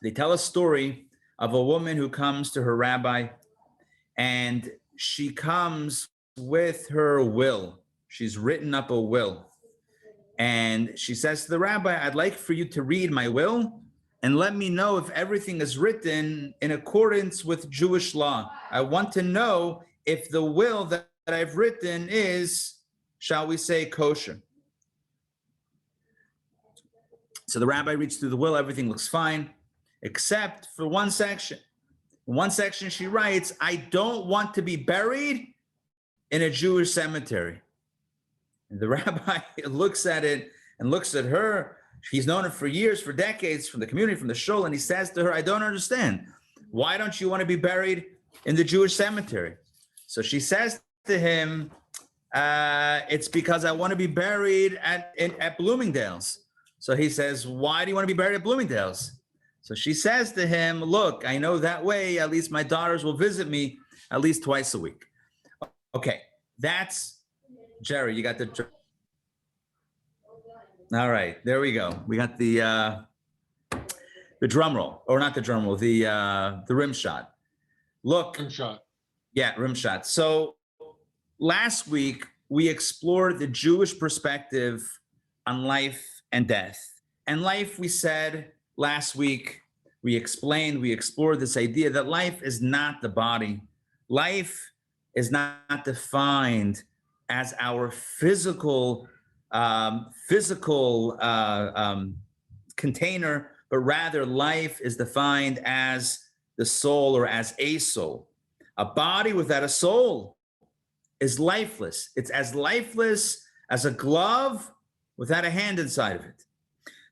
They tell a story of a woman who comes to her rabbi, and she comes with her will. She's written up a will. And she says to the rabbi, I'd like for you to read my will and let me know if everything is written in accordance with Jewish law. I want to know if the will that I've written is, shall we say, kosher. So the rabbi reads through the will, everything looks fine, except for one section. In one section, she writes, I don't want to be buried in a Jewish cemetery. And the rabbi looks at it and looks at her. He's known her for years, for decades, from the community, from the shul, and he says to her, I don't understand. Why don't you want to be buried in the Jewish cemetery? So she says to him, it's because I want to be buried at Bloomingdale's. So he says, why do you want to be buried at Bloomingdale's? So she says to him, look, I know that way, at least my daughters will visit me at least twice a week. Okay, that's Jerry, you got the... All right, there we go. We got the drum roll, or not the drum roll, the rim shot. Look. Rim shot. Yeah, rim shot. So last week, we explored the Jewish perspective on life and death. And life, we said last week, we explored this idea that life is not the body. Life is not defined as our physical container, but rather life is defined as the soul, or as a soul. A body without a soul is lifeless. It's as lifeless as a glove without a hand inside of it.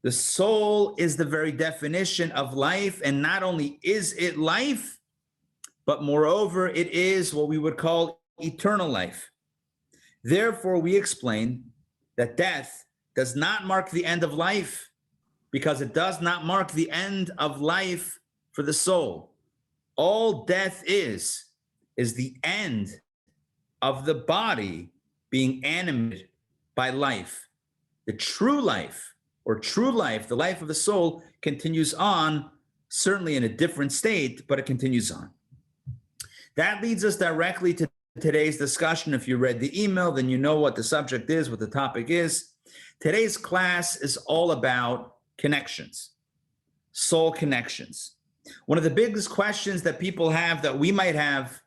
The soul is the very definition of life, and not only is it life, but moreover, it is what we would call eternal life. Therefore, we explain that death does not mark the end of life, because it does not mark the end of life for the soul. All death is the end of the body being animated by life. The true life, or true life, the life of the soul, continues on, certainly in a different state, but it continues on. That leads us directly to today's discussion. If you read the email, then you know what the subject is, what the topic is. Today's class is all about connections, soul connections. One of the biggest questions that people have, that we might have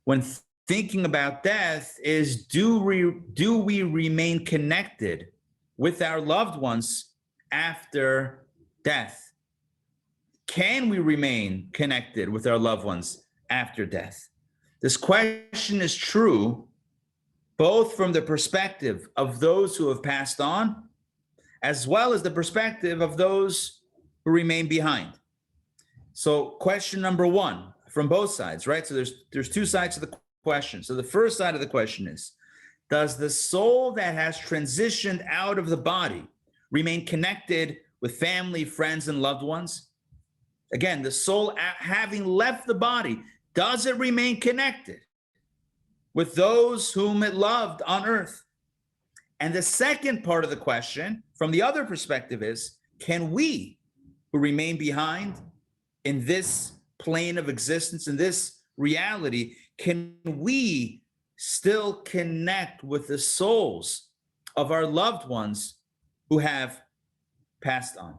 when thinking about death, is do we remain connected with our loved ones after death? Can we remain connected with our loved ones after death? This question is true both from the perspective of those who have passed on, as well as the perspective of those who remain behind. So question number one, from both sides, right? So there's two sides to the question. So the first side of the question is, does the soul that has transitioned out of the body remain connected with family, friends, and loved ones? Again, the soul having left the body, does it remain connected with those whom it loved on earth? And the second part of the question, from the other perspective, is, can we, who remain behind in this plane of existence, in this reality, can we still connect with the souls of our loved ones who have passed on?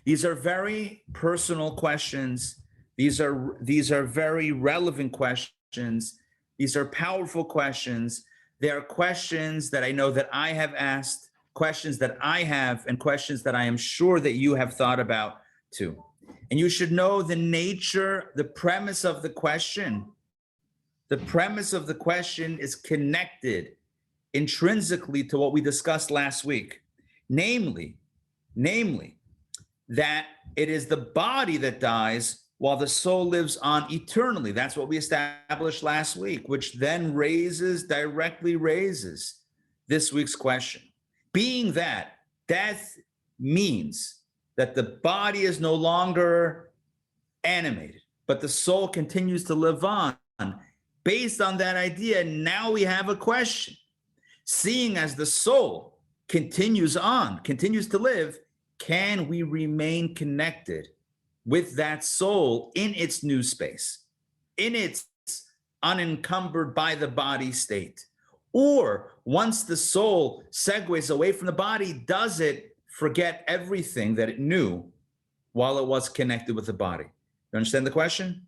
These are very personal questions. These are very relevant questions. These are powerful questions. They are questions that I know that I have asked, questions that I have, and questions that I am sure that you have thought about too. And you should know the nature, the premise of the question. The premise of the question is connected intrinsically to what we discussed last week. Namely, that it is the body that dies while the soul lives on eternally. That's what we established last week, which then directly raises this week's question. Being that death means that the body is no longer animated, but the soul continues to live on. Based on that idea, now we have a question. Seeing as the soul continues on, continues to live, can we remain connected with that soul in its new space, in its unencumbered by the body state? Or once the soul segues away from the body, does it forget everything that it knew while it was connected with the body? You understand the question?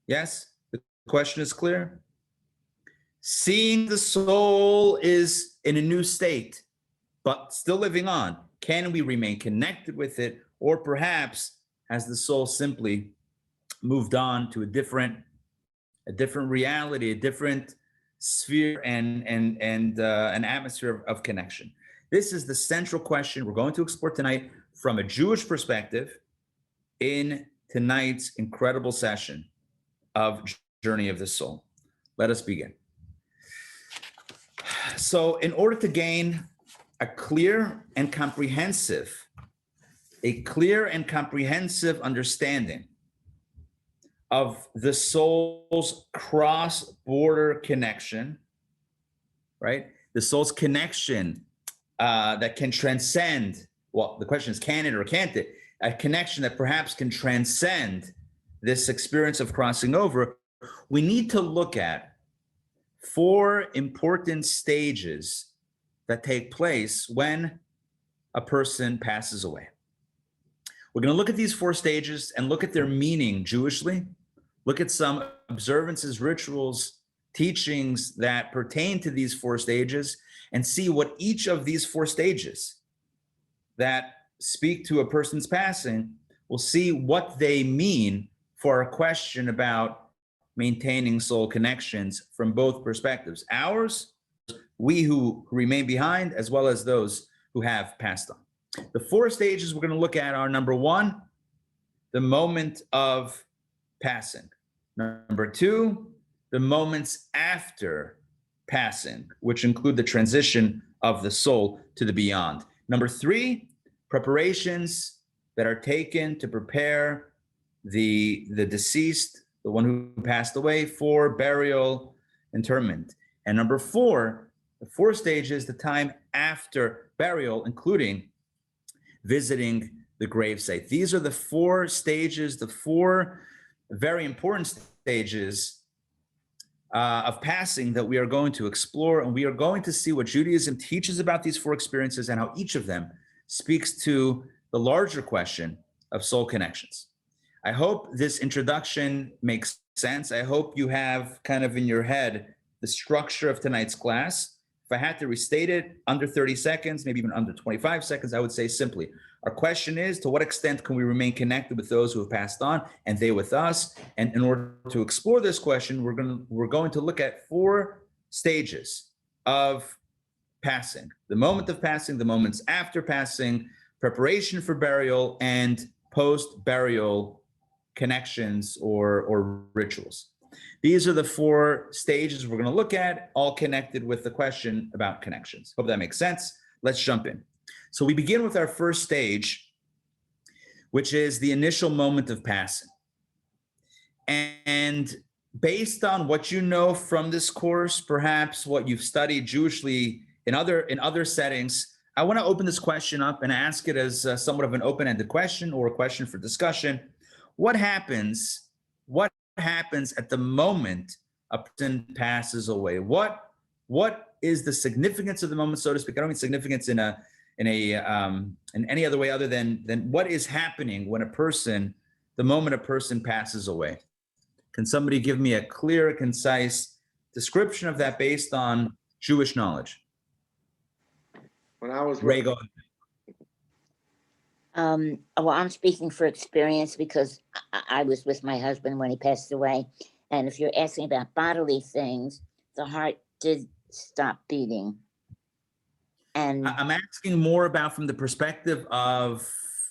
Yes? The question is clear? Seeing the soul is in a new state, but still living on, can we remain connected with it? Or perhaps has the soul simply moved on to a different reality, a different sphere and an atmosphere of connection? This is the central question we're going to explore tonight from a Jewish perspective in tonight's incredible session of Journey of the Soul. Let us begin. So in order to gain a clear and comprehensive understanding of the soul's cross-border connection, right? The soul's connection that can transcend, well, the question is, can it or can't it? A connection that perhaps can transcend this experience of crossing over. We need to look at 4 important stages that take place when a person passes away. We're going to look at these 4 stages and look at their meaning Jewishly, look at some observances, rituals, teachings that pertain to these 4 stages, and see what each of these 4 stages that speak to a person's passing, we'll see what they mean for a question about maintaining soul connections from both perspectives. Ours, we who remain behind, as well as those who have passed on. The 4 stages we're going to look at are: number 1, the moment of passing. Number 2, the moments after passing, which include the transition of the soul to the beyond. Number 3, preparations that are taken to prepare the deceased, the one who passed away, for burial, interment. And number 4, the 4 stages, the time after burial, including visiting the gravesite. These are the 4 stages, the 4 very important stages of passing that we are going to explore, and we are going to see what Judaism teaches about these 4 experiences and how each of them speaks to the larger question of soul connections. I hope this introduction makes sense. I hope you have kind of in your head the structure of tonight's class. If I had to restate it under 30 seconds, maybe even under 25 seconds, I would say simply, our question is, to what extent can we remain connected with those who have passed on and they with us? And in order to explore this question, we're going to look at 4 stages of passing: the moment of passing, the moments after passing, preparation for burial, and post-burial connections or rituals. These are the 4 stages we're going to look at, all connected with the question about connections. Hope that makes sense. Let's jump in. So we begin with our first stage, which is the initial moment of passing. And based on what you know from this course, perhaps what you've studied Jewishly in other settings, I want to open this question up and ask it as somewhat of an open-ended question or a question for discussion. What happens at the moment a person passes away? What is the significance of the moment, so to speak? I don't mean significance in any other way other than what is happening when the moment a person passes away. Can somebody give me a clear, concise description of that based on Jewish knowledge? When I was Ray, go Well, I'm speaking for experience because I was with my husband when he passed away. And if you're asking about bodily things, the heart did stop beating. And I'm asking more about from the perspective of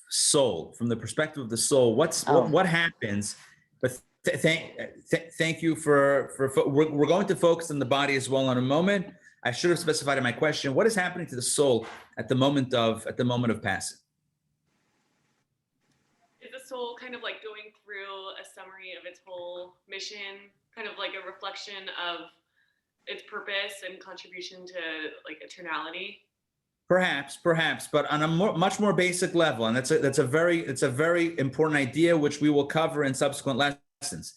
soul, from the perspective of the soul. What happens? But thank you for we're going to focus on the body as well in a moment. I should have specified in my question, what is happening to the soul at the moment of passing? Is the soul kind of like going through a summary of its whole mission, kind of like a reflection of its purpose and contribution to like eternality? Perhaps, but on a much more basic level, and it's a very important idea which we will cover in subsequent lessons.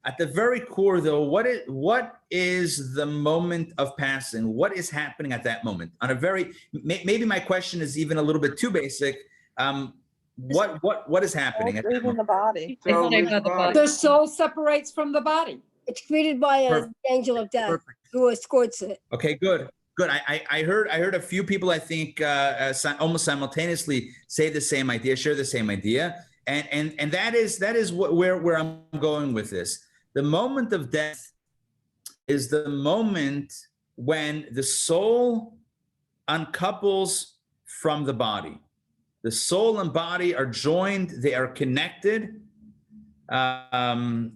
At the very core, though, what is the moment of passing? What is happening at that moment? On a very maybe my question is even a little bit too basic. What is happening? Soul's leaving the body. So They leaves say the body. The soul separates from the body. It's created by an Perfect. angel of death Perfect. who escorts it. Okay, good. I heard a few people, I think, almost simultaneously say the same idea, share the same idea, and that is where I'm going with this. The moment of death is the moment when the soul uncouples from the body. The soul and body are joined; they are connected.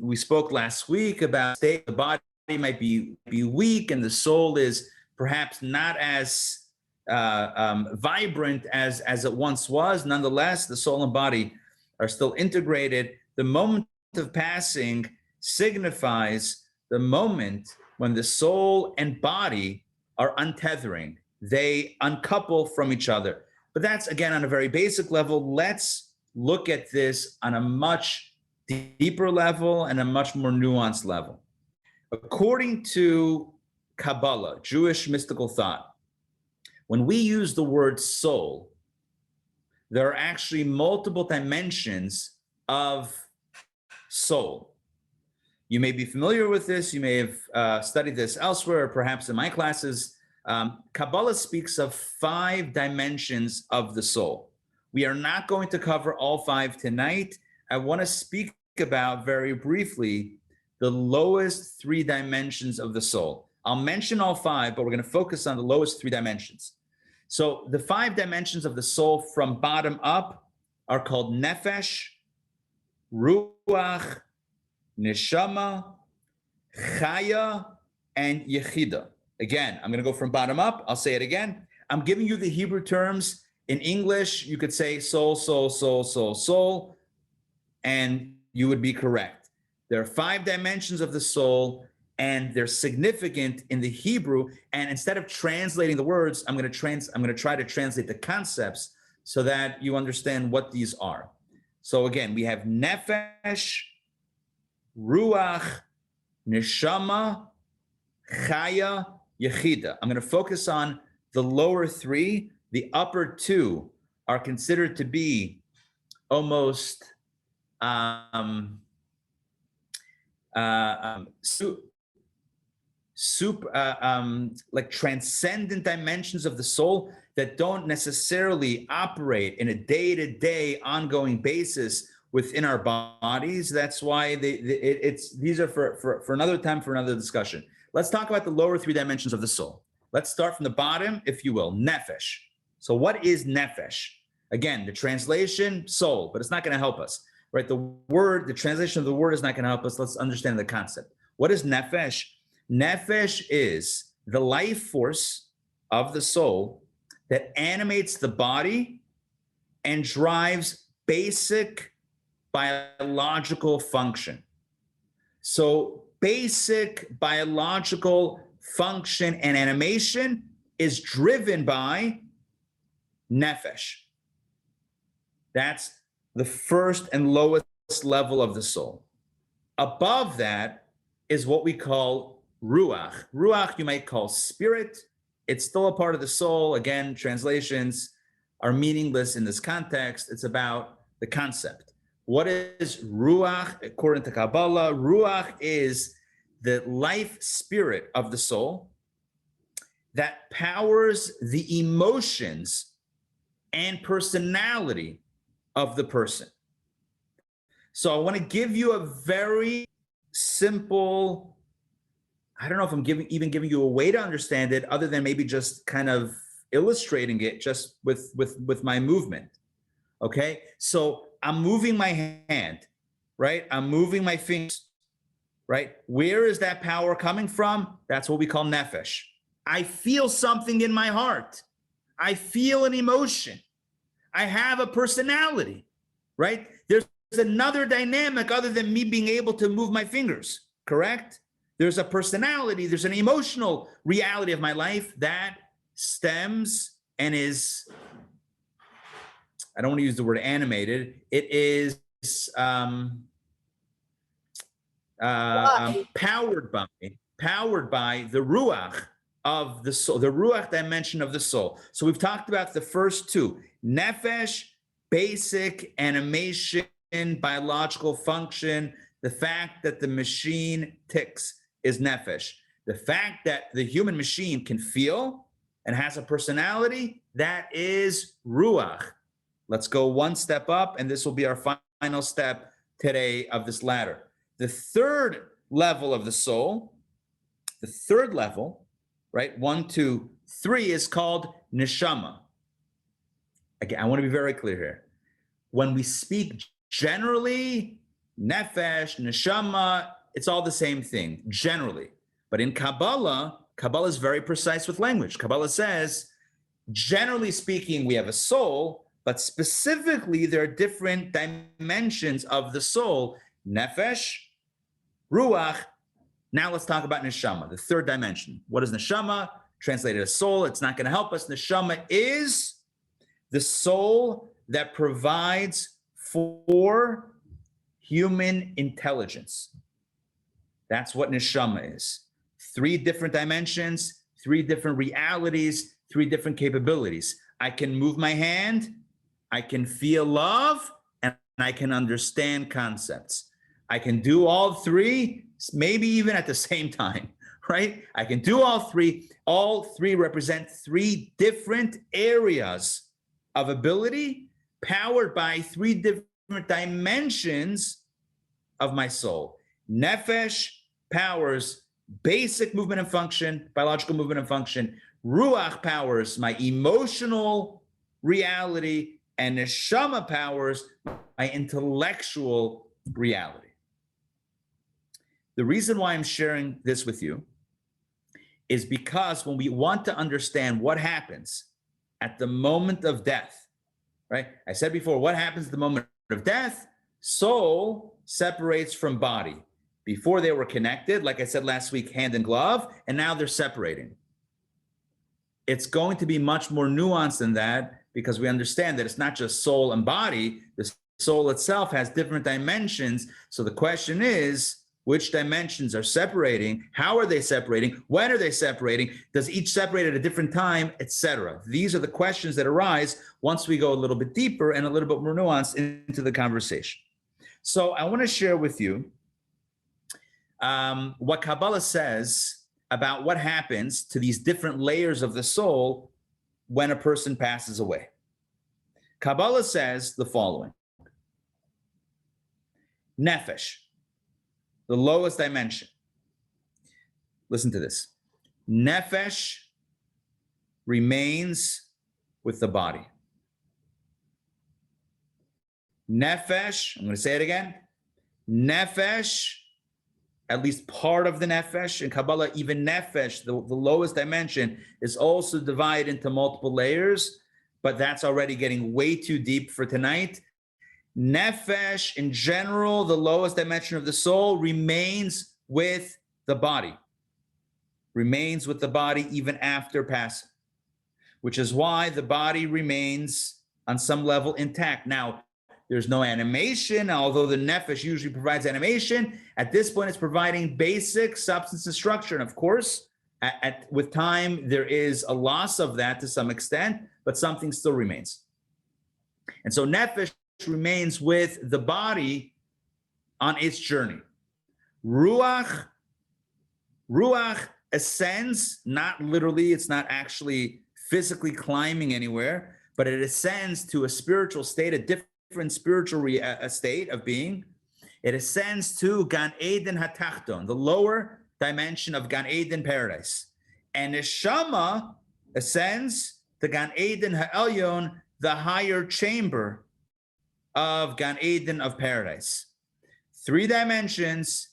We spoke last week about the body might be weak, and the soul is perhaps not as vibrant as it once was. Nonetheless, the soul and body are still integrated. The moment of passing signifies the moment when the soul and body are untethering. They uncouple from each other. But that's, again, on a very basic level. Let's look at this on a much deeper level and a much more nuanced level. According to Kabbalah, Jewish mystical thought, when we use the word soul, there are actually multiple dimensions of soul. You may be familiar with this. You may have studied this elsewhere, or perhaps in my classes. Kabbalah speaks of 5 dimensions of the soul. We are not going to cover all 5 tonight. I want to speak about very briefly the lowest 3 dimensions of the soul. I'll mention all 5, but we're going to focus on the lowest 3 dimensions. So the 5 dimensions of the soul from bottom up are called nefesh, ruach, neshama, chaya, and yechida. Again, I'm going to go from bottom up. I'll say it again. I'm giving you the Hebrew terms. In English, you could say soul, soul, soul, soul, soul, and you would be correct. There are 5 dimensions of the soul, and they're significant in the Hebrew. And instead of translating the words, I'm going to try to translate the concepts so that you understand what these are. So again, we have nefesh, ruach, neshama, chaya, yechida. I'm going to focus on the lower 3. The upper 2 are considered to be almost like transcendent dimensions of the soul that don't necessarily operate in a day-to-day ongoing basis within our bodies. That's why these are for another time, for another discussion. Let's talk about the lower 3 dimensions of the soul. Let's start from the bottom, if you will, nefesh. So what is nefesh? Again, the translation, soul, but it's not going to help us, right? The translation of the word is not going to help us. Let's understand the concept. What is nefesh? Nefesh is the life force of the soul that animates the body and drives basic biological function. So basic biological function and animation is driven by nefesh. That's the first and lowest level of the soul. Above that is what we call ruach. Ruach you might call spirit. It's still a part of the soul. Again, translations are meaningless in this context. It's about the concept. What is ruach according to Kabbalah? Ruach is the life spirit of the soul that powers the emotions and personality of the person. So I want to give you a very simple, I don't know if I'm even giving you a way to understand it other than maybe just kind of illustrating it just with my movement. Okay, so I'm moving my hand, right? I'm moving my fingers, right? Where is that power coming from? That's what we call nefesh. I feel something in my heart. I feel an emotion. I have a personality, right? There's another dynamic other than me being able to move my fingers, correct? There's a personality, there's an emotional reality of my life that stems and is, I don't want to use the word animated, it is powered by the ruach of the soul, the ruach dimension of the soul. So we've talked about the first two: nefesh, basic animation, biological function. The fact that the machine ticks is nefesh. The fact that the human machine can feel and has a personality, that is ruach. Let's go one step up, and this will be our final step today of this ladder. The third level of the soul, the third level, right? 1, 2, 3 is called neshama. Again, I want to be very clear here. When we speak generally, nefesh, neshama, it's all the same thing, generally. But in Kabbalah, Kabbalah is very precise with language. Kabbalah says, generally speaking, we have a soul, but specifically, there are different dimensions of the soul: nefesh, ruach. Now let's talk about neshama, the third dimension. What is neshama? Translated as soul. It's not going to help us. Neshama is the soul that provides for human intelligence. That's what neshama is. 3 different dimensions, 3 different realities, 3 different capabilities. I can move my hand, I can feel love, and I can understand concepts. I can do all 3, maybe even at the same time, right? I can do all 3. All 3 represent 3 different areas of ability powered by 3 different dimensions of my soul. Nefesh powers basic movement and function, biological movement and function. Ruach powers my emotional reality, and neshama powers my intellectual reality. The reason why I'm sharing this with you is because when we want to understand what happens at the moment of death, right? I said before, what happens at the moment of death? Soul separates from body. Before they were connected, like I said last week, hand and glove, and now they're separating. It's going to be much more nuanced than that, because we understand that it's not just soul and body. The soul itself has different dimensions. So the question is, which dimensions are separating? How are they separating? When are they separating? Does each separate at a different time, etc.? These are the questions that arise once we go a little bit deeper and a little bit more nuanced into the conversation. So I want to share with you what Kabbalah says about what happens to these different layers of the soul when a person passes away. Kabbalah says the following: nefesh, the lowest dimension. Listen to this. Nefesh remains with the body. Nefesh, I'm going to say it again. Nefesh, at least part of the nefesh, in Kabbalah, even nefesh, the lowest dimension, is also divided into multiple layers, but that's already getting way too deep for tonight. Nefesh, in general, the lowest dimension of the soul, remains with the body. Remains with the body even after passing, which is why the body remains on some level intact. Now, there's no animation, although the nefesh usually provides animation. At this point, it's providing basic substance and structure. And of course, with time, there is a loss of that to some extent, but something still remains. And so nefesh remains with the body on its journey. Ruach ascends, not literally, it's not actually physically climbing anywhere, but it ascends to a spiritual state, a different spiritual state of being. It ascends to Gan Eden HaTachton, the lower dimension of Gan Eden paradise. And Neshama ascends to Gan Eden HaElyon, the higher chamber of Gan Eden of paradise. 3 dimensions,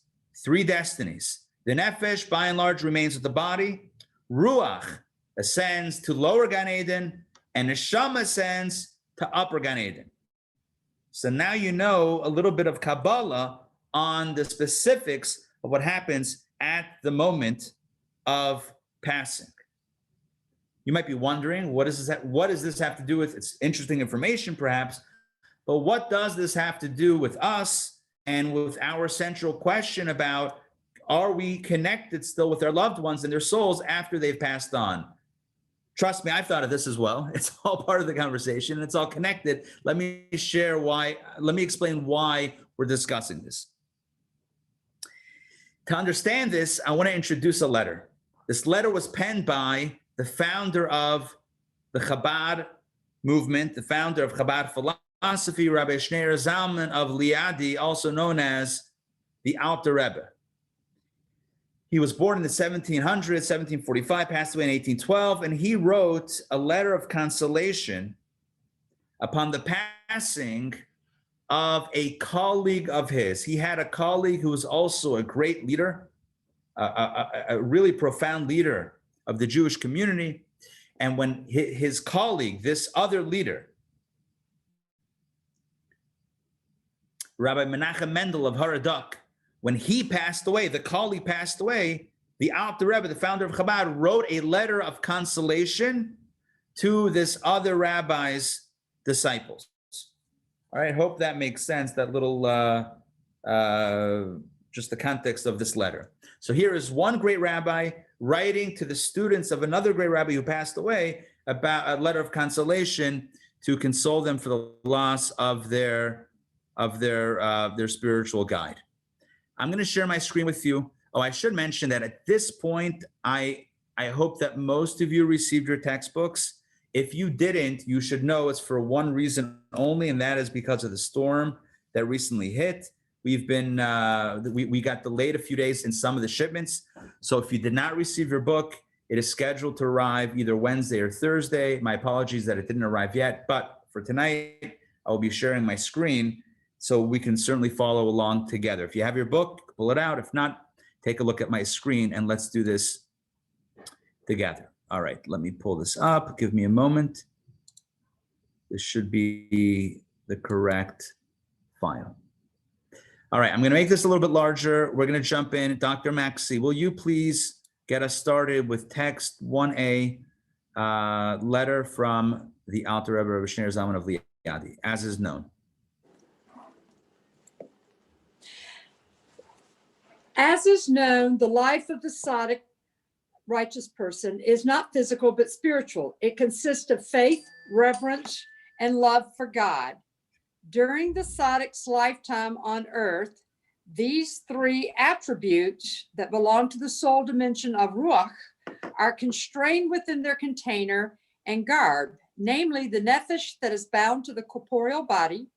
3 destinies. The nefesh, by and large, remains with the body. Ruach ascends to lower Gan Eden, and neshama ascends to upper Gan Eden. So now you know a little bit of Kabbalah on the specifics of what happens at the moment of passing. You might be wondering, what does this have to do with? It's interesting information, perhaps, but what does this have to do with us and with our central question about, are we connected still with our loved ones and their souls after they've passed on? Trust me, I've thought of this as well. It's all part of the conversation and it's all connected. Let me explain why we're discussing this. To understand this, I want to introduce a letter. This letter was penned by the founder of the Chabad movement, the founder of Chabad philosophy, Rabbi Shneur Zalman of Liadi, also known as the Alter Rebbe. He was born in the 1700s, 1745, passed away in 1812, and he wrote a letter of consolation upon the passing of a colleague of his. He had a colleague who was also a great leader, a really profound leader of the Jewish community. And when his colleague, this other leader, Rabbi Menachem Mendel of Haraduk, when he passed away, the colleague passed away, the Alter Rebbe, the founder of Chabad, wrote a letter of consolation to this other rabbi's disciples. All right, hope that makes sense, that little, just the context of this letter. So here is one great rabbi writing to the students of another great rabbi who passed away about a letter of consolation to console them for the loss of their spiritual guide. I'm going to share my screen with you. Oh, I should mention that at this point, I hope that most of you received your textbooks. If you didn't, you should know it's for one reason only, and that is because of the storm that recently hit. We've been, we got delayed a few days in some of the shipments. So if you did not receive your book, it is scheduled to arrive either Wednesday or Thursday. My apologies that it didn't arrive yet, but for tonight, I will be sharing my screen so we can certainly follow along together. If you have your book, pull it out. If not, take a look at my screen and let's do this together. All right, let me pull this up. Give me a moment. This should be the correct file. All right, I'm going to make this a little bit larger. We're going to jump in. Dr. Maxey, will you please get us started with text 1A, letter from the Alter Rebbe of Shneur Zalman of Liadi, as is known. As is known, the life of the tzaddik, righteous person, is not physical but spiritual. It consists of faith, reverence, and love for God. During the tzaddik's lifetime on earth, these three attributes that belong to the soul dimension of Ruach are constrained within their container and garb, namely the nefesh that is bound to the corporeal body,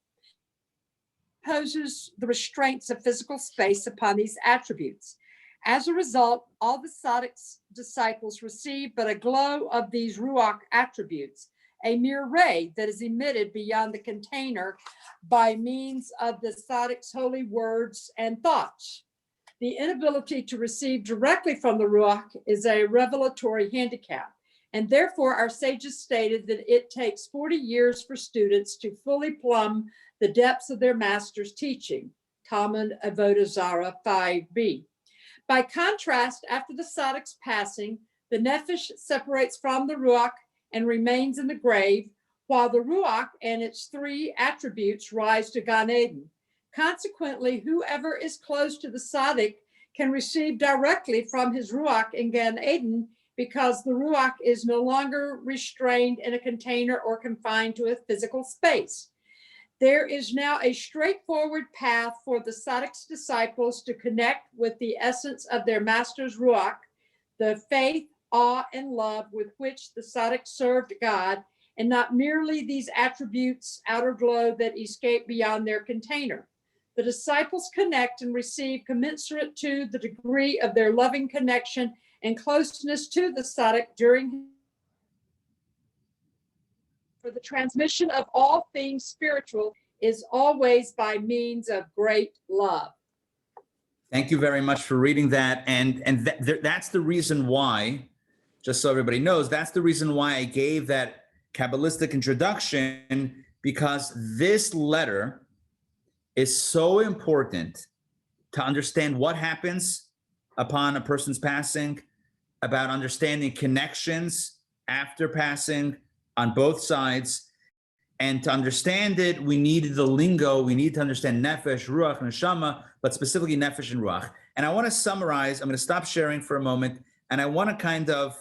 imposes the restraints of physical space upon these attributes. As a result, all the tzaddik's disciples receive but a glow of these Ruach attributes, a mere ray that is emitted beyond the container by means of the tzaddik's holy words and thoughts. The inability to receive directly from the Ruach is a revelatory handicap, and therefore our sages stated that it takes 40 years for students to fully plumb the depths of their master's teaching, Talmud Avodah Zarah 5b. By contrast, after the tzaddik's passing, the nefesh separates from the Ruach and remains in the grave, while the Ruach and its three attributes rise to Gan Eden. Consequently, whoever is close to the tzaddik can receive directly from his Ruach in Gan Eden because the Ruach is no longer restrained in a container or confined to a physical space. There is now a straightforward path for the tzaddik's disciples to connect with the essence of their master's Ruach, the faith, awe, and love with which the tzaddik served God, and not merely these attributes, outer glow that escape beyond their container. The disciples connect and receive commensurate to the degree of their loving connection and closeness to the tzaddik during for the transmission of all things spiritual is always by means of great love. Thank you very much for reading that. And that's the reason why, just so everybody knows, that's the reason why I gave that Kabbalistic introduction, because this letter is so important to understand what happens upon a person's passing, about understanding connections after passing on both sides. And to understand it, we needed the lingo. We need to understand nefesh, ruach, neshama, but specifically nefesh and ruach. And I want to summarize. I'm going to stop sharing for a moment, and I want to kind of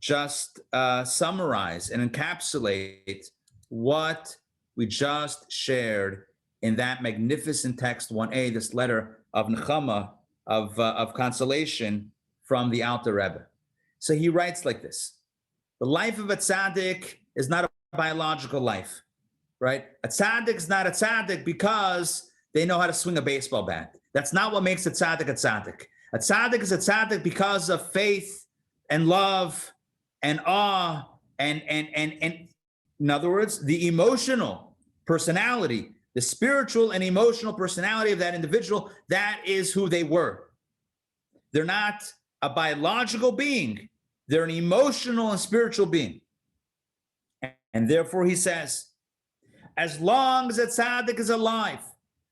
just summarize and encapsulate what we just shared in that magnificent text 1a, this letter of nechama, of consolation from the Alter Rebbe. So he writes like this: the life of a tzaddik is not a biological life, right? A tzaddik is not a tzaddik because they know how to swing a baseball bat. That's not what makes a tzaddik a tzaddik. A tzaddik is a tzaddik because of faith and love and awe and in other words, the emotional personality, the spiritual and emotional personality of that individual, that is who they were. They're not a biological being. They're an emotional and spiritual being. And therefore he says, as long as a tzaddik is alive,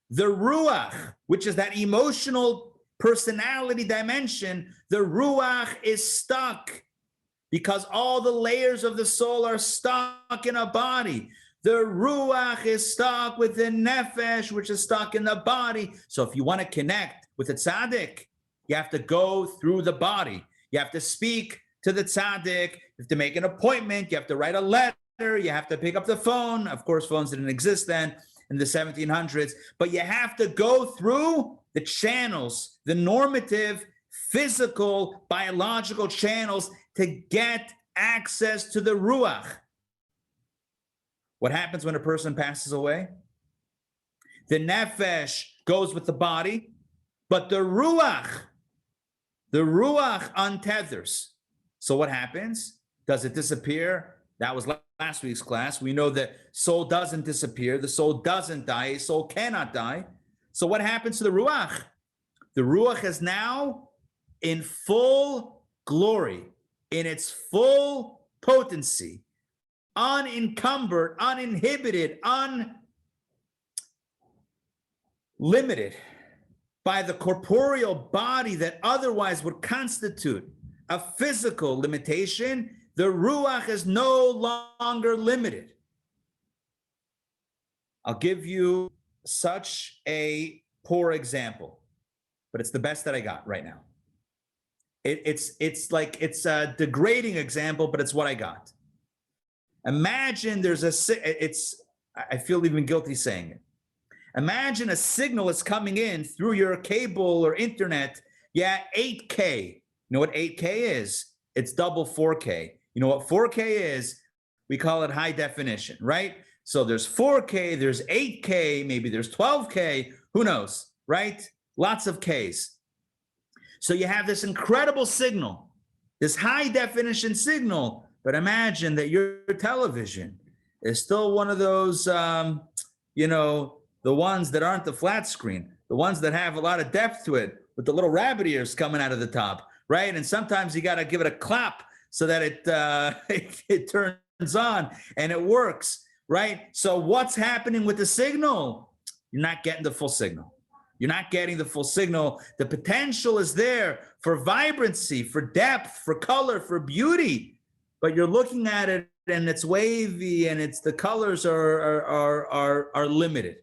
the ruach, which is that emotional personality dimension, the ruach is stuck because all the layers of the soul are stuck in a body. The ruach is stuck with the nefesh, which is stuck in the body. So if you want to connect with a tzaddik, you have to go through the body. You have to speak to the tzaddik. You have to make an appointment. You have to write a letter. You have to pick up the phone. Of course, phones didn't exist then in the 1700s, but you have to go through the channels, the normative, physical, biological channels to get access to the ruach. What happens when a person passes away? The nefesh goes with the body, but the ruach untethers. So what happens? Does it disappear? That was last week's class. We know that soul doesn't disappear. The soul doesn't die. A soul cannot die. So what happens to the ruach? The ruach is now in full glory, in its full potency, unencumbered, uninhibited, unlimited by the corporeal body that otherwise would constitute a physical limitation. The ruach is no longer limited. I'll give you such a poor example, but it's the best that I got right now. It's a degrading example, but it's what I got. Imagine I feel even guilty saying it. Imagine a signal is coming in through your cable or internet. Yeah, 8K. You know what 8K is? It's double 4K. You know what 4K is? We call it high definition, right? So there's 4K, there's 8K, maybe there's 12K, who knows, right? Lots of Ks. So you have this incredible signal, this high definition signal, but imagine that your television is still one of those, the ones that aren't the flat screen, the ones that have a lot of depth to it with the little rabbit ears coming out of the top, right? And sometimes you got to give it a clap so that it turns on and it works, right? So what's happening with the signal? You're not getting the full signal. You're not getting the full signal. The potential is there for vibrancy, for depth, for color, for beauty, but you're looking at it and it's wavy and the colors are limited.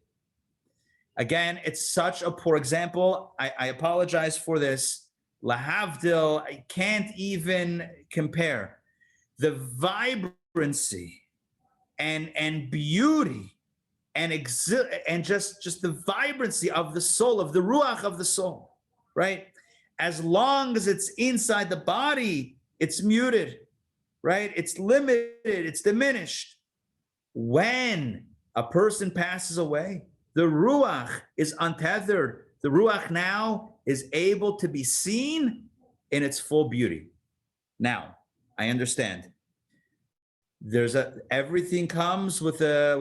Again, it's such a poor example. I apologize for this. Lahavdil, I can't even compare the vibrancy and beauty and just the vibrancy of the soul, of the ruach of the soul, right? As long as it's inside the body, it's muted, right? It's limited, it's diminished. When a person passes away, the ruach is untethered. The ruach now is able to be seen in its full beauty. Now, I understand. Everything comes with a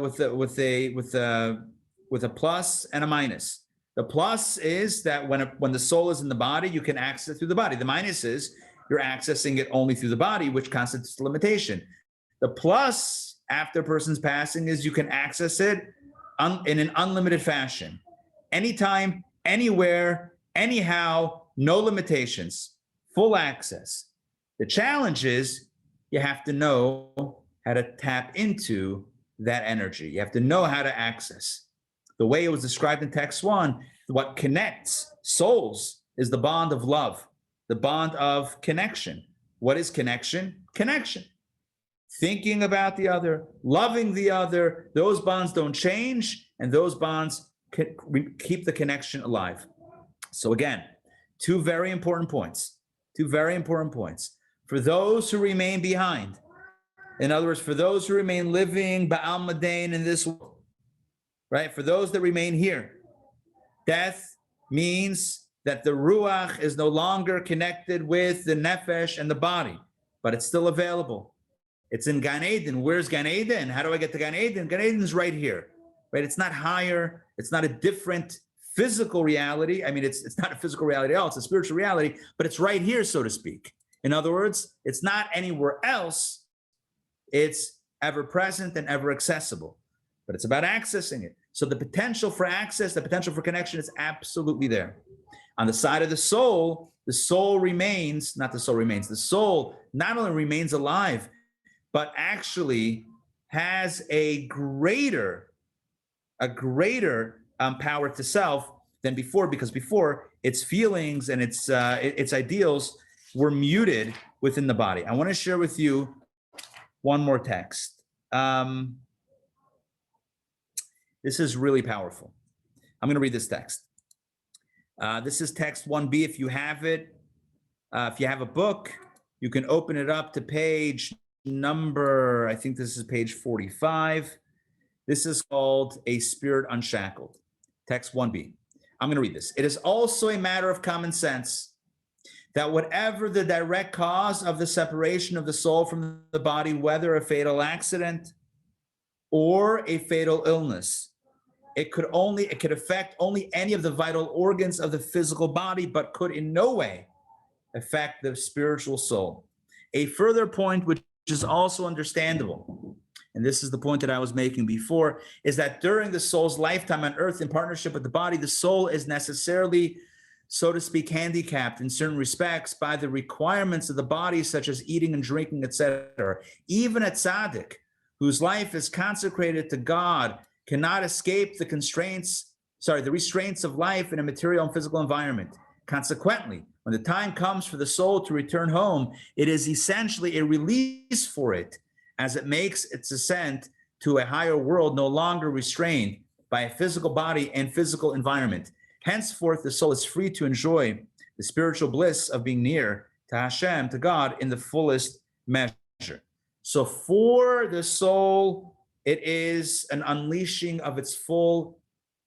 plus and a minus. The plus is that when the soul is in the body, you can access it through the body. The minus is you're accessing it only through the body, which constitutes limitation. The plus after a person's passing is you can access it in an unlimited fashion, anytime, anywhere, anyhow, no limitations, full access. The challenge is you have to know how to tap into that energy. You have to know how to access. The way it was described in text 1, what connects souls is the bond of love, the bond of connection. What is connection? Connection. Thinking about the other, loving the other, those bonds don't change, and those bonds keep the connection alive. So again, two very important points. For those who remain behind, in other words, for those who remain living ba'al madain in this world, right? For those that remain here, death means that the ruach is no longer connected with the nefesh and the body, but it's still available. It's in Gan Eden. Where's Gan Eden? How do I get to Gan Eden? Gan Eden is right here, right? It's not higher. It's not a different physical reality. I mean, it's not a physical reality at all. It's a spiritual reality, but it's right here, so to speak. In other words, it's not anywhere else. It's ever present and ever accessible, but it's about accessing it. So the potential for access, the potential for connection is absolutely there. On the side of the soul remains, the soul not only remains alive, but actually has a greater power to self than before, because before its feelings and its ideals were muted within the body. I want to share with you one more text. This is really powerful. I'm going to read this text. This is text 1b. If you have it, if you have a book, you can open it up to page number, I think this is page 45. This is called A Spirit Unshackled, text 1b. I'm going to read this. It is also a matter of common sense that whatever the direct cause of the separation of the soul from the body, whether a fatal accident or a fatal illness, it could affect only any of the vital organs of the physical body, but could in no way affect the spiritual soul. A further point, which is also understandable, and this is the point that I was making before, is that during the soul's lifetime on earth in partnership with the body, the soul is necessarily, so to speak, handicapped in certain respects by the requirements of the body, such as eating and drinking, etc. Even a tzaddik, whose life is consecrated to God, cannot escape the restraints of life in a material and physical environment. Consequently, when the time comes for the soul to return home, it is essentially a release for it, as it makes its ascent to a higher world, no longer restrained by a physical body and physical environment. Henceforth, the soul is free to enjoy the spiritual bliss of being near to Hashem, to God, in the fullest measure. So for the soul, it is an unleashing of its full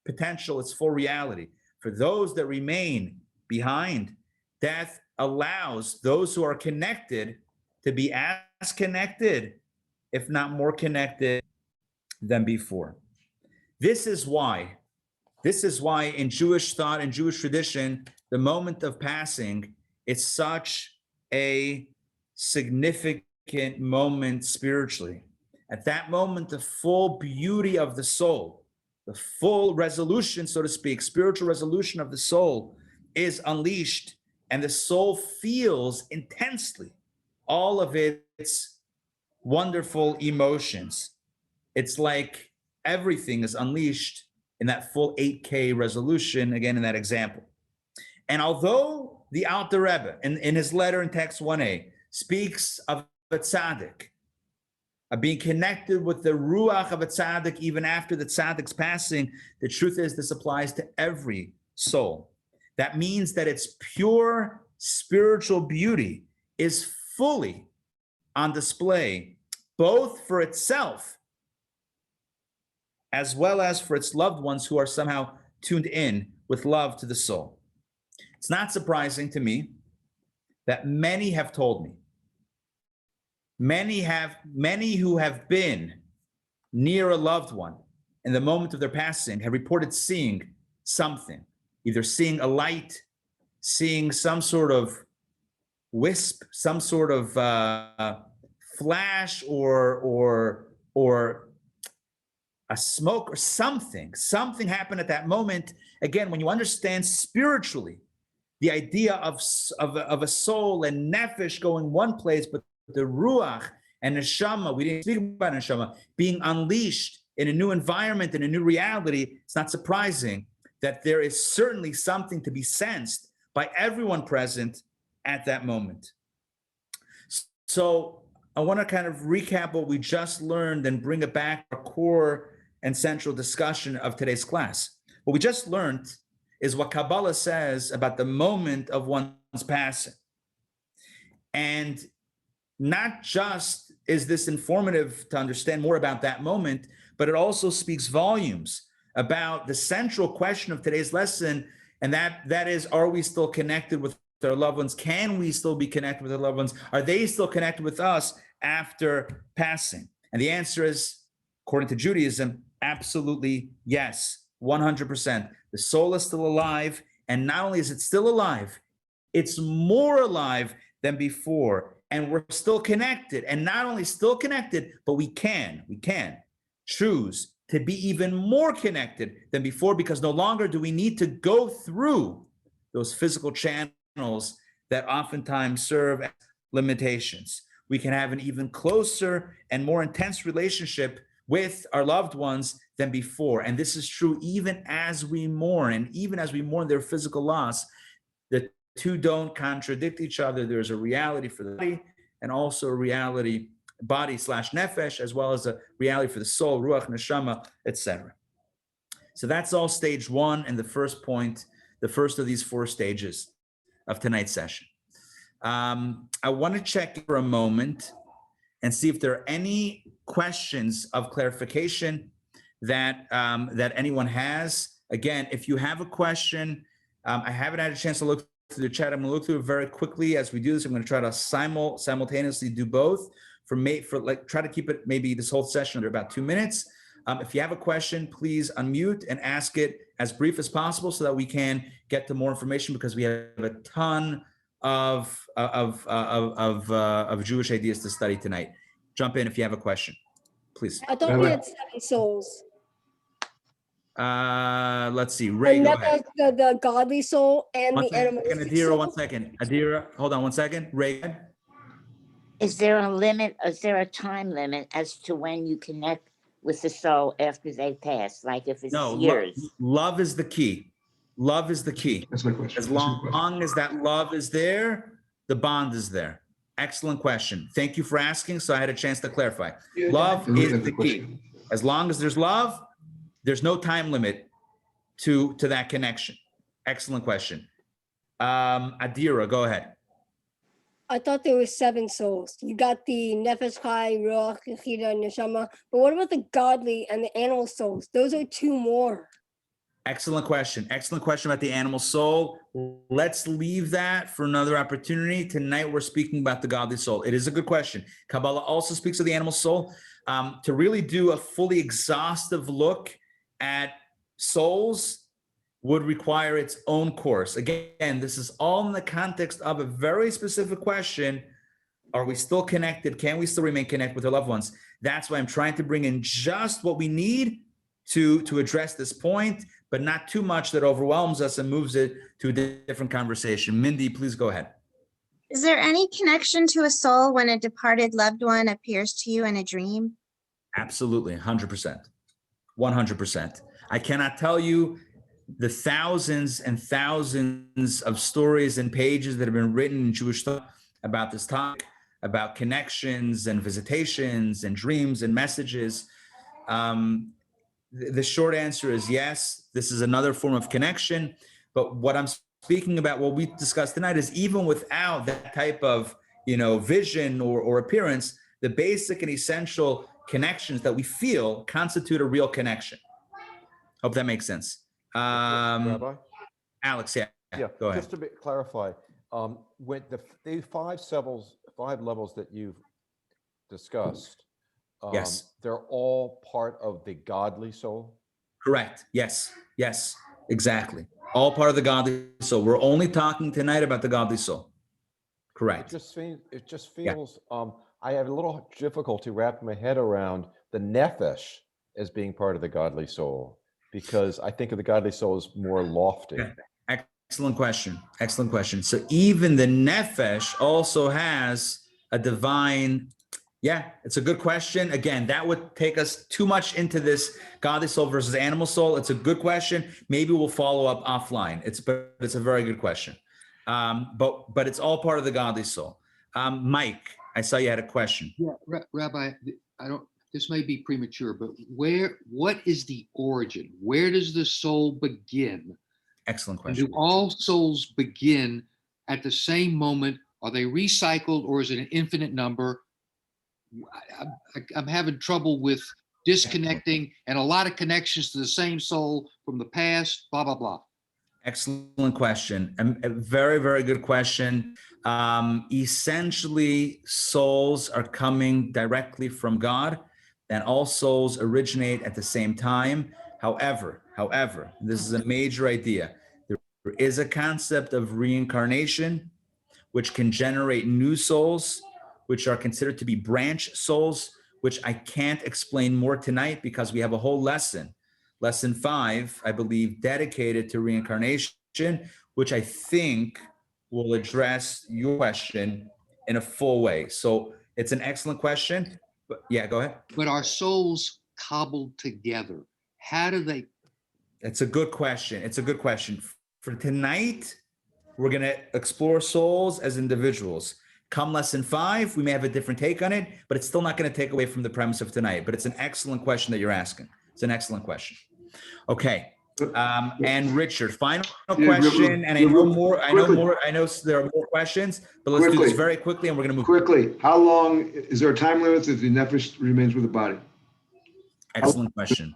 potential, its full reality. For those that remain behind, death allows those who are connected to be as connected, if not more connected than before. This is why in Jewish thought and Jewish tradition, the moment of passing, it's such a significant moment spiritually. At that moment, the full beauty of the soul, the full resolution, so to speak, spiritual resolution of the soul is unleashed, and the soul feels intensely all of its wonderful emotions. It's like everything is unleashed in that full 8K resolution, again, in that example. And although the Alter Rebbe, in his letter in text 1a, speaks of a tzaddik, of being connected with the ruach of a tzaddik even after the tzaddik's passing, the truth is this applies to every soul. That means that its pure spiritual beauty is fully on display, both for itself as well as for its loved ones who are somehow tuned in with love to the soul. It's not surprising to me that many have told me, many who have been near a loved one in the moment of their passing have reported seeing something, either seeing a light, seeing some sort of wisp, some sort of flash or a smoke or something happened at that moment. Again, when you understand spiritually the idea of a soul and nefesh going one place, but the ruach And neshama, we didn't speak about neshama, being unleashed in a new environment, in a new reality. It's not surprising that there is certainly something to be sensed by everyone present at that moment. So I want to kind of recap what we just learned and bring it back to our core and central discussion of today's class. What we just learned is what Kabbalah says about the moment of one's passing. And not just is this informative to understand more about that moment, but it also speaks volumes about the central question of today's lesson, and that is, are we still connected with our loved ones? Can we still be connected with our loved ones? Are they still connected with us after passing? And the answer is, according to Judaism, absolutely yes, 100%. The soul is still alive, and not only is it still alive, it's more alive than before, and we're still connected. And not only still connected, but we can choose to be even more connected than before, because no longer do we need to go through those physical channels that oftentimes serve as limitations. We can have an even closer and more intense relationship with our loved ones than before. And this is true even as we mourn, and even as we mourn their physical loss. The two don't contradict each other. There's a reality for the body and also a reality, body / nefesh, as well as a reality for the soul, ruach, neshama, etc. So that's all stage one and the first point, the first of these 4 stages of tonight's session. I want to check for a moment and see if there are any questions of clarification that that anyone has. Again, if you have a question, I haven't had a chance to look through the chat. I'm going to look through it very quickly as we do this. I'm going to try to simultaneously do both try to keep it maybe this whole session under about 2 minutes. If you have a question, please unmute and ask it as brief as possible so that we can get to more information, because we have a ton of Jewish ideas to study tonight. Jump in if you have a question, please. I thought we had 7 souls. Let's see. Ray, And go that ahead. was the godly soul and One the second, animalistic Adira, soul. 1 second. Adira, hold on 1 second. Ray, go ahead. Is there a limit? Is there a time limit as to when you connect with the soul after they pass? Like if it's No, years? love is the key. Love is the key. That's my question. As long as that love is there, the bond is there. Excellent question. Thank you for asking, so I had a chance to clarify. Love is the key. As long as there's love, there's no time limit to that connection. Excellent question. Adira, go ahead. I thought there were 7 souls. You got the nefesh chai, ruach, yechida, neshama. But what about the godly and the animal souls? Those are 2 more. Excellent question. Excellent question about the animal soul. Let's leave that for another opportunity. Tonight, we're speaking about the godly soul. It is a good question. Kabbalah also speaks of the animal soul. To really do a fully exhaustive look at souls would require its own course. Again, this is all in the context of a very specific question. Are we still connected? Can we still remain connected with our loved ones? That's why I'm trying to bring in just what we need to address this point, but not too much that overwhelms us and moves it to a different conversation. Mindy, please go ahead. Is there any connection to a soul when a departed loved one appears to you in a dream? Absolutely, 100%. 100%. I cannot tell you the thousands and thousands of stories and pages that have been written in Jewish thought about this topic, about connections and visitations and dreams and messages. The short answer is yes, this is another form of connection. But what I'm speaking about, what we discussed tonight, is even without that type of, vision or appearance, the basic and essential connections that we feel constitute a real connection. Hope that makes sense. Rabbi? Alex, yeah, go ahead. Just to clarify, with the 5 levels that you've discussed, Yes, they're all part of the godly soul? correct. Yes, exactly. All part of the godly soul. We're only talking tonight about the godly soul. Correct. It just feels, I have a little difficulty wrapping my head around the nefesh as being part of the godly soul, because I think of the godly soul as more lofty. Okay. Excellent question. Excellent question. So even the nefesh also has a divine Yeah, it's a good question. Again, that would take us too much into this godly soul versus animal soul. It's a good question. Maybe we'll follow up offline. But it's a very good question. But it's all part of the godly soul. Mike, I saw you had a question. Yeah, Rabbi, I don't. This may be premature, but what is the origin? Where does the soul begin? Excellent And question. do all souls begin at the same moment? Are they recycled, or is it an infinite number? I'm having trouble with disconnecting, and a lot of connections to the same soul from the past, blah, blah, blah. Excellent question. A very, very good question. Essentially, souls are coming directly from God, and all souls originate at the same time. However, this is a major idea. There is a concept of reincarnation, which can generate new souls, which are considered to be branch souls, which I can't explain more tonight because we have a whole lesson 5, I believe, dedicated to reincarnation, which I think will address your question in a full way. So it's an excellent question. But yeah, go ahead. But are souls cobbled together? How do they? It's a good question. For tonight, we're going to explore souls as individuals. Come lesson 5, we may have a different take on it, but it's still not going to take away from the premise of tonight. But it's an excellent question that you're asking. It's an excellent question. Okay. And Richard, final question. And I know there are more questions, but let's do this very quickly and we're going to move. Quickly, how long, is there a time limit if the nefesh remains with the body? Excellent question.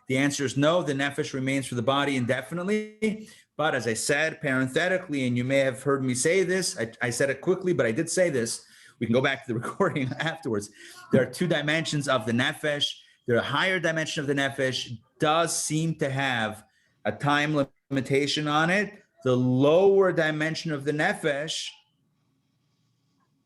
The answer is no, the nefesh remains for the body indefinitely. But as I said, parenthetically, and you may have heard me say this, I said it quickly, but I did say this. We can go back to the recording afterwards. There are 2 dimensions of the nefesh. The higher dimension of the nefesh does seem to have a time limitation on it. The lower dimension of the nefesh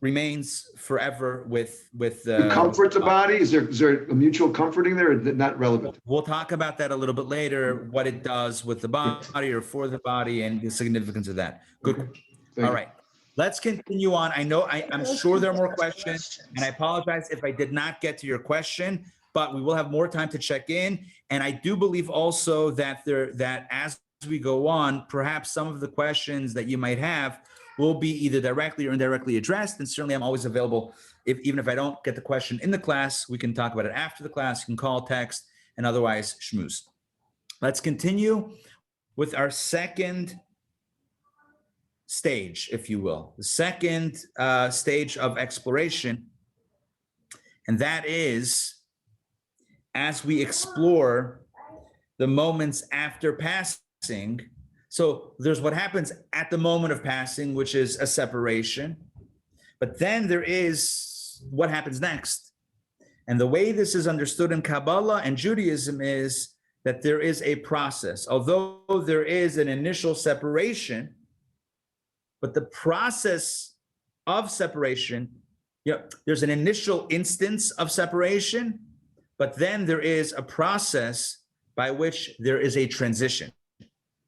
remains forever with To comfort the body? Is there a mutual comforting there, or not relevant? We'll talk about that a little bit later, what it does with the body or for the body and the significance of that. Good. Okay. All right. Let's continue on. I'm sure there are more questions, and I apologize if I did not get to your question, but we will have more time to check in. And I do believe also that as we go on, perhaps some of the questions that you might have will be either directly or indirectly addressed. And certainly I'm always available. Even if I don't get the question in the class, we can talk about it after the class. You can call, text, and otherwise schmooze. Let's continue with our second stage, if you will, the second stage of exploration. And that is as we explore the moments after passing. So there's what happens at the moment of passing, which is a separation. But then there is what happens next. And the way this is understood in Kabbalah and Judaism is that there is a process. Although there is an initial separation, but the process of separation, there's an initial instance of separation, but then there is a process by which there is a transition.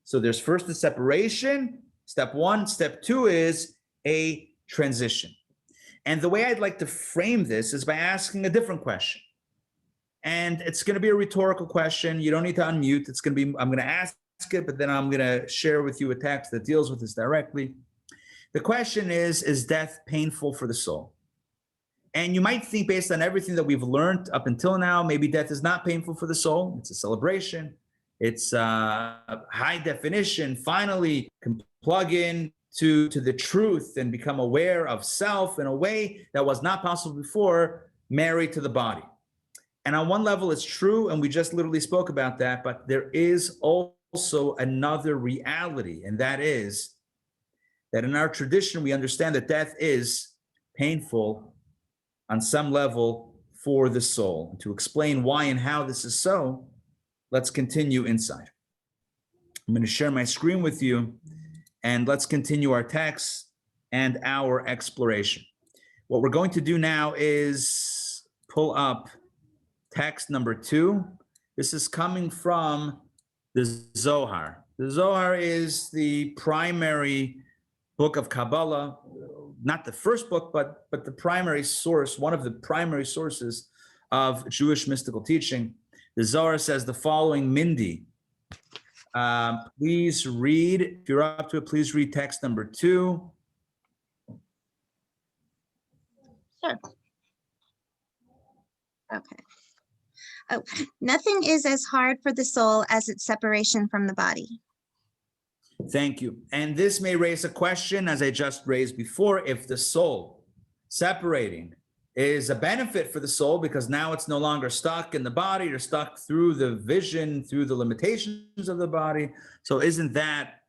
So there's first the separation, step 1. Step 2 is a transition. And the way I'd like to frame this is by asking a different question. And it's going to be a rhetorical question. You don't need to unmute. I'm going to ask it, but then I'm going to share with you a text that deals with this directly. The question is death painful for the soul? And you might think, based on everything that we've learned up until now, maybe death is not painful for the soul. It's a celebration. It's high definition. Finally, can plug in to the truth and become aware of self in a way that was not possible before, married to the body. And on one level, it's true, and we just literally spoke about that, but there is also another reality, and that is that in our tradition, we understand that death is painful on some level for the soul. To explain why and how this is so, let's continue inside. I'm going to share my screen with you, and let's continue our text and our exploration. What we're going to do now is pull up text number 2. This is coming from the Zohar. The Zohar is the primary book of Kabbalah. not the first book, but the primary source, one of the primary sources of Jewish mystical teaching. The Zohar says the following, Mindy. Please read, if you're up to it, please read text number 2. Sure. Okay. Oh, nothing is as hard for the soul as its separation from the body. Thank you. And this may raise a question, as I just raised before, if the soul separating is a benefit for the soul because now it's no longer stuck in the body or stuck through the vision, through the limitations of the body. So isn't that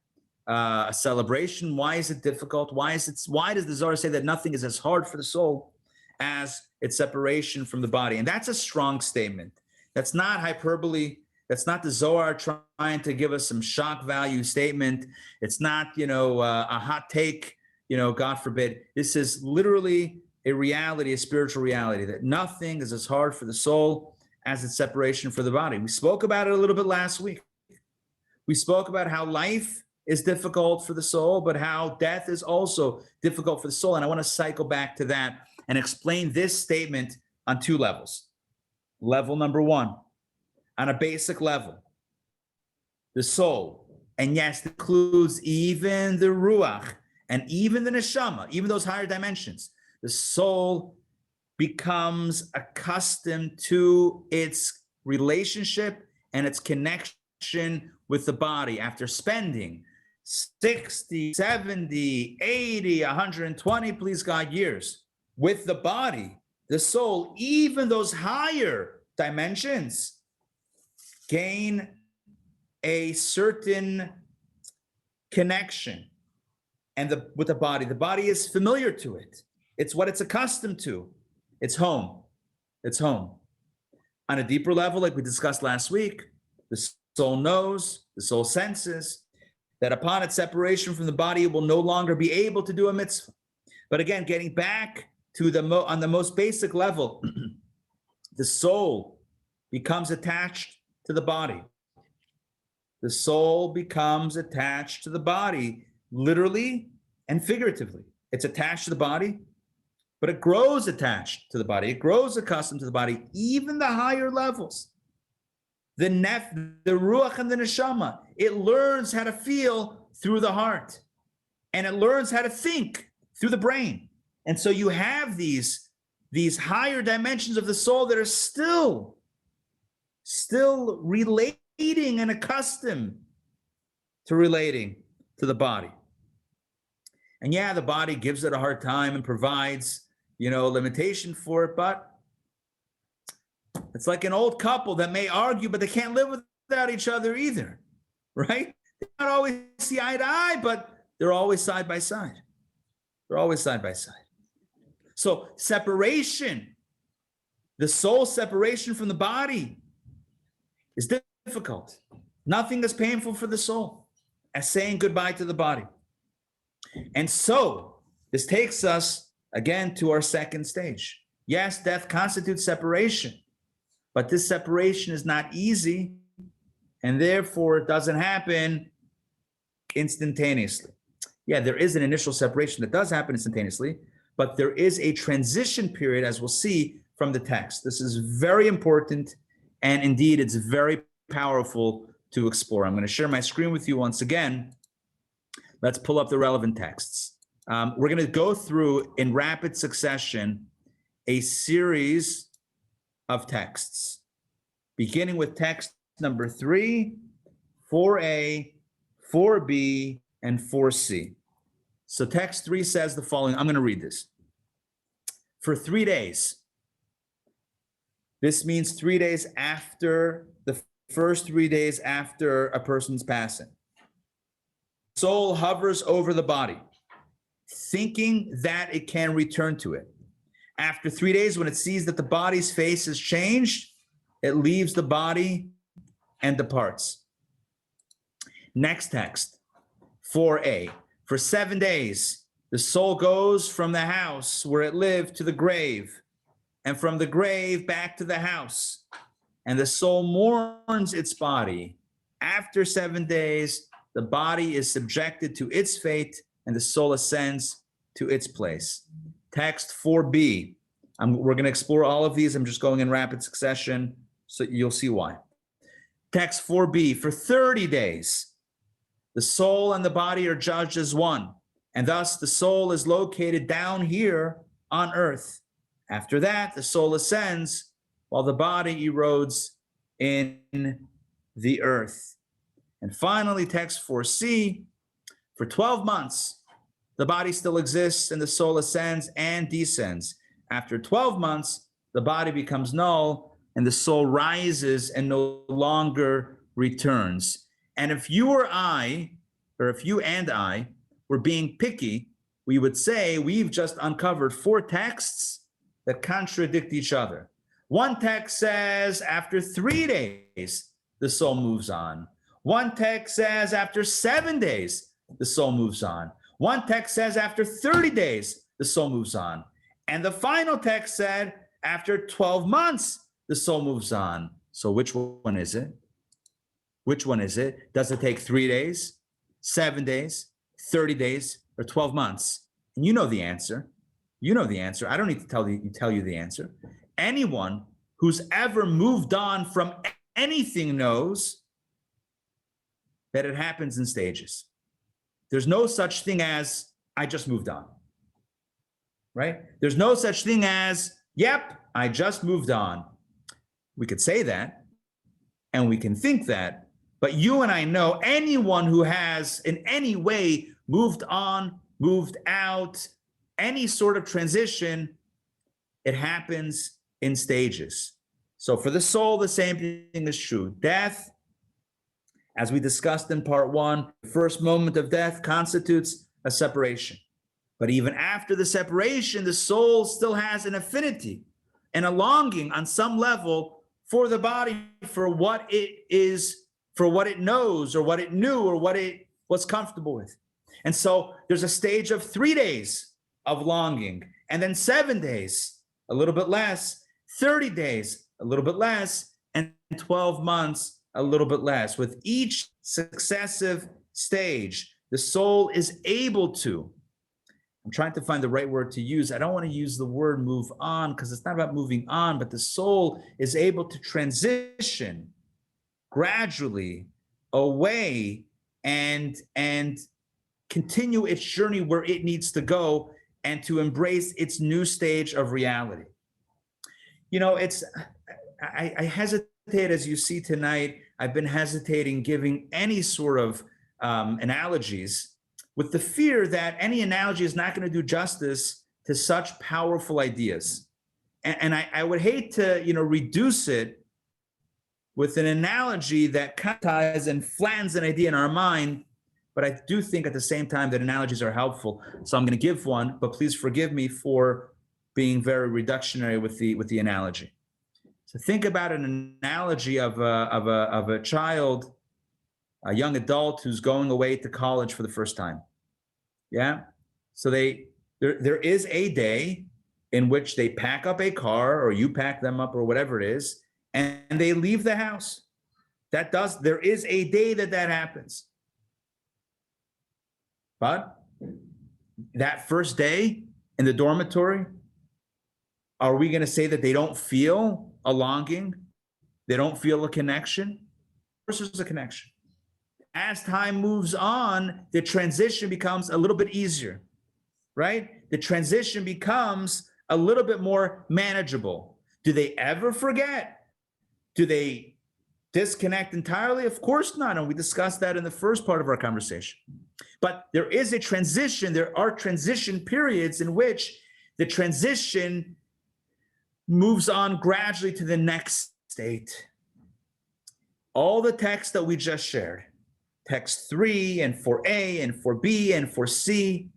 a celebration? Why is it difficult? Why does the Zohar say that nothing is as hard for the soul as its separation from the body? And that's a strong statement. That's not hyperbole. That's not the Zohar trying to give us some shock value statement. It's not, a hot take, God forbid. This is literally a reality, a spiritual reality, that nothing is as hard for the soul as its separation from the body. We spoke about it a little bit last week. We spoke about how life is difficult for the soul, but how death is also difficult for the soul. And I want to cycle back to that and explain this statement on 2 levels. Level number 1, on a basic level, the soul, and yes, it includes even the ruach and even the neshama, even those higher dimensions. The soul becomes accustomed to its relationship and its connection with the body after spending 60, 70, 80, 120, please God, years with the body. The soul, even those higher dimensions, gain a certain connection with the body. The body is familiar to it. It's what it's accustomed to. It's home. It's home. On a deeper level, like we discussed last week, the soul knows, the soul senses that upon its separation from the body, it will no longer be able to do a mitzvah. But again, getting back to on the most basic level, the soul becomes attached to the body. The soul becomes attached to the body, literally and figuratively. It's attached to the body, but it grows attached to the body. It grows accustomed to the body, even the higher levels. The ruach and the neshama, it learns how to feel through the heart, and it learns how to think through the brain. And so you have these higher dimensions of the soul that are still relating and accustomed to relating to the body. And yeah, the body gives it a hard time and provides, limitation for it, but it's like an old couple that may argue, but they can't live without each other either, right? They don't always see eye to eye, but they're always side by side. They're always side by side. So separation, the soul separation from the body is difficult. Nothing is painful for the soul as saying goodbye to the body. And so this takes us again to our second stage. Yes, death constitutes separation, but this separation is not easy, and therefore it doesn't happen instantaneously. Yeah, there is an initial separation that does happen instantaneously, but there is a transition period, as we'll see from the text. This is very important, and indeed it's very powerful to explore. I'm going to share my screen with you once again. Let's pull up the relevant texts. We're going to go through in rapid succession a series of texts, beginning with text number 3, 4a, 4b, and 4c. So text 3 says the following. I'm going to read this. For 3 days. This means 3 days after the first 3 days after a person's passing. Soul hovers over the body, thinking that it can return to it. After 3 days, when it sees that the body's face has changed, it leaves the body and departs. Next text, 4a. For 7 days, the soul goes from the house where it lived to the grave, and from the grave back to the house. And the soul mourns its body. After 7 days, the body is subjected to its fate, and the soul ascends to its place. Text 4b. We're going to explore all of these. I'm just going in rapid succession, so you'll see why. Text 4b, for 30 days, the soul and the body are judged as one, and thus the soul is located down here on earth. After that, the soul ascends while the body erodes in the earth. And finally, text 4c, for 12 months, the body still exists and the soul ascends and descends. After 12 months, the body becomes null and the soul rises and no longer returns. And if you or I, or if you and I were being picky, we would say we've just uncovered 4 texts that contradict each other. One text says after 3 days, the soul moves on. One text says after 7 days, the soul moves on. One text says after 30 days, the soul moves on. And the final text said after 12 months, the soul moves on. So which one is it? Which one is it? Does it take 3 days, 7 days, 30 days, or 12 months? And you know the answer. You know the answer. I don't need to tell you the answer. Anyone who's ever moved on from anything knows that it happens in stages. There's no such thing as, I just moved on, right? There's no such thing as, yep, I just moved on. We could say that, and we can think that, but you and I know anyone who has in any way moved on, moved out, any sort of transition, it happens in stages. So for the soul, the same thing is true. Death, as we discussed in part 1, the first moment of death constitutes a separation. But even after the separation, the soul still has an affinity and a longing on some level for the body, for what it is, for what it knows or what it knew or what it was comfortable with. And so there's a stage of 3 days of longing, and then 7 days, a little bit less, 30 days, a little bit less, and 12 months, a little bit less. With each successive stage, the soul is able to, I'm trying to find the right word to use. I don't want to use the word move on because it's not about moving on, but the soul is able to transition gradually away and continue its journey where it needs to go and to embrace its new stage of reality. You know, I hesitate, as you see tonight, I've been hesitating giving any sort of analogies, with the fear that any analogy is not going to do justice to such powerful ideas. And I would hate to, reduce it with an analogy that ties and flattens an idea in our mind, but I do think at the same time that analogies are helpful. So I'm going to give one, but please forgive me for being very reductionary with the analogy. So think about an analogy of a child, a young adult who's going away to college for the first time. Yeah. So there is a day in which they pack up a car, or you pack them up, or whatever it is, and they leave the house. There is a day that happens. But that first day in the dormitory, are we going to say that they don't feel a longing? They don't feel a connection? Of course, there's a connection. As time moves on, the transition becomes a little bit easier, right? The transition becomes a little bit more manageable. Do they ever forget? Do they disconnect entirely? Of course not. And we discussed that in the first part of our conversation. But there is a transition. There are transition periods in which the transition moves on gradually to the next state. All the texts that we just shared, text 3 and 4a and 4b and 4c,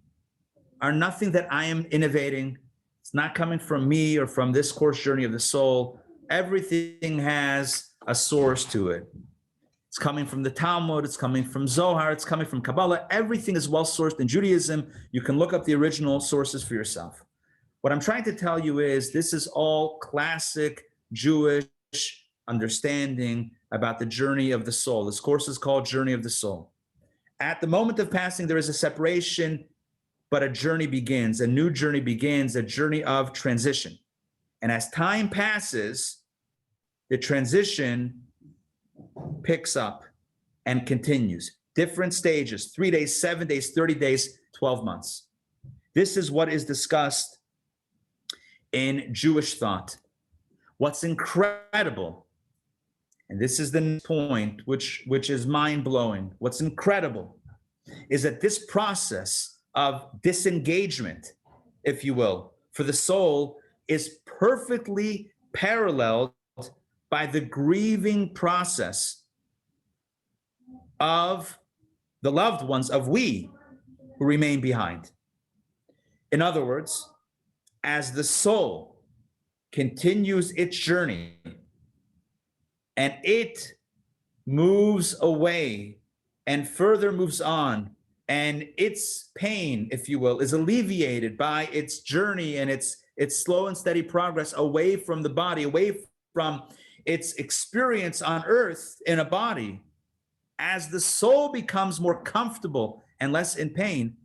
are nothing that I am innovating. It's not coming from me or from this course, Journey of the Soul. Everything has a source to it. It's coming from the Talmud, it's coming from Zohar, it's coming from Kabbalah. Everything is well-sourced in Judaism. You can look up the original sources for yourself. What I'm trying to tell you is this is all classic Jewish understanding about the journey of the soul. This course is called Journey of the Soul. At the moment of passing, there is a separation but a journey begins, a new journey begins, a journey of transition. And as time passes, the transition picks up and continues. Different stages, 3 days, 7 days, 30 days, 12 months. This is what is discussed in Jewish thought. What's incredible, and this is the next point, which is mind-blowing. What's incredible is that this process of disengagement, if you will, for the soul is perfectly paralleled by the grieving process of the loved ones of we who remain behind. In other words, as the soul continues its journey and it moves away and further moves on, and its pain, if you will, is alleviated by its journey and its slow and steady progress away from the body, away from its experience on earth in a body. As the soul becomes more comfortable and less in pain,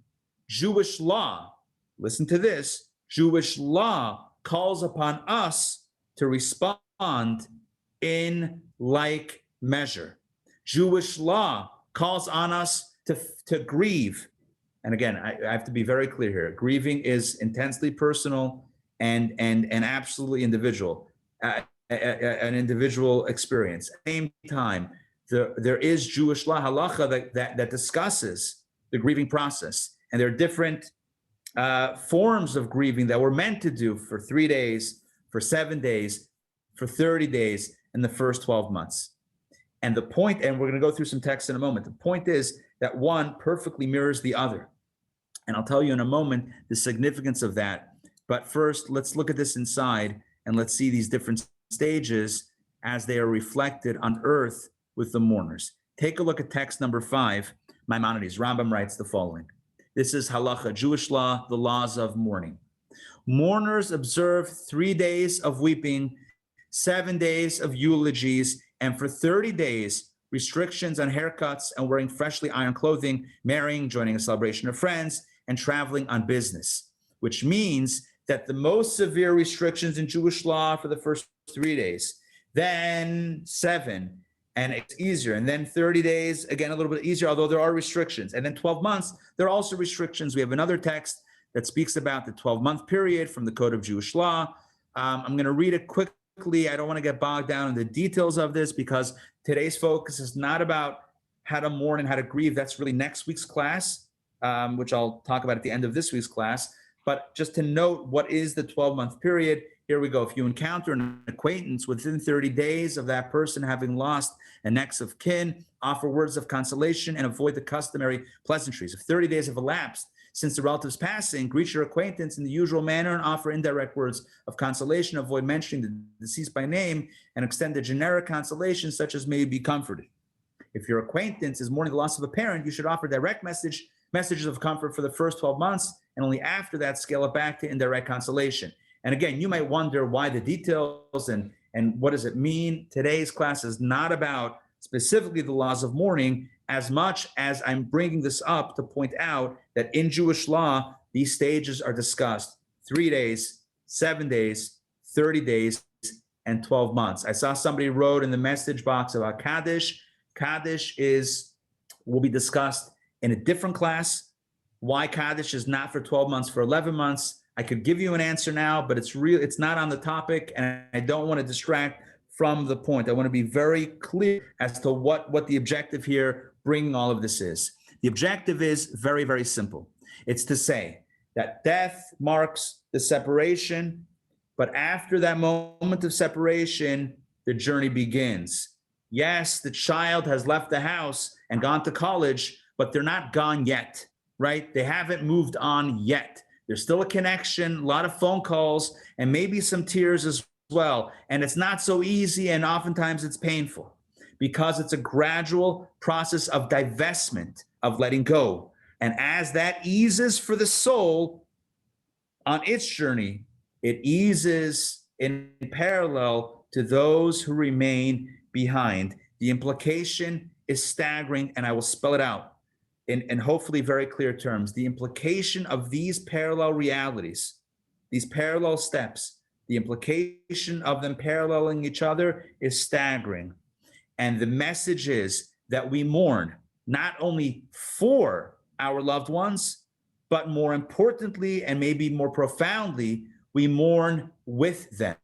Jewish law, listen to this, Jewish law calls upon us to respond in like measure. Jewish law calls on us to grieve. And again, I have to be very clear here. Grieving is intensely personal and absolutely individual, an individual experience. At the same time, there is Jewish law, halacha, that discusses the grieving process. And there are different forms of grieving that we're meant to do for 3 days, for 7 days, for 30 days in the first 12 months. And the point, and we're going to go through some text in a moment, the point is that one perfectly mirrors the other. And I'll tell you in a moment the significance of that. But first, let's look at this inside and let's see these different stages as they are reflected on earth with the mourners. Take a look at text number 5, Maimonides. Rambam writes the following. This is halacha, Jewish law, the laws of mourning. Mourners observe 3 days of weeping, 7 days of eulogies, and for 30 days, restrictions on haircuts and wearing freshly ironed clothing, marrying, joining a celebration of friends, and traveling on business, which means that the most severe restrictions in Jewish law for the first 3 days, then 7, and it's easier, and then 30 days, again, a little bit easier, although there are restrictions, and then 12 months, there are also restrictions. We have another text that speaks about the 12-month period from the Code of Jewish Law. I'm going to read it quickly. I don't want to get bogged down in the details of this because today's focus is not about how to mourn and how to grieve. That's really next week's class, which I'll talk about at the end of this week's class. But just to note, what is the 12-month period? Here we go. If you encounter an acquaintance within 30 days of that person having lost a next of kin, offer words of consolation and avoid the customary pleasantries. If 30 days have elapsed since the relative's passing, greet your acquaintance in the usual manner and offer indirect words of consolation. Avoid mentioning the deceased by name and extend a generic consolation such as may be comforted. If your acquaintance is mourning the loss of a parent, you should offer direct messages of comfort for the first 12 months, and only after that scale it back to indirect consolation. And again, you might wonder why the details and what does it mean? Today's class is not about specifically the laws of mourning, as much as I'm bringing this up to point out that in Jewish law, these stages are discussed: 3 days, 7 days, 30 days, and 12 months. I saw somebody wrote in the message box about Kaddish. Kaddish will be discussed in a different class. Why Kaddish is not for 12 months, for 11 months. I could give you an answer now, but it's not on the topic, and I don't want to distract from the point. I want to be very clear as to what the objective here bringing all of this is. The objective is very, very simple. It's to say that death marks the separation, but after that moment of separation, the journey begins. Yes, the child has left the house and gone to college, but they're not gone yet, right? They haven't moved on yet. There's still a connection, a lot of phone calls, and maybe some tears as well. And it's not so easy, and oftentimes it's painful because it's a gradual process of divestment, of letting go. And as that eases for the soul on its journey, it eases in parallel to those who remain behind. The implication is staggering, and I will spell it out. in hopefully very clear terms, the implication of these parallel realities, these parallel steps, the implication of them paralleling each other is staggering. And the message is that we mourn not only for our loved ones, but more importantly, and maybe more profoundly, we mourn with them.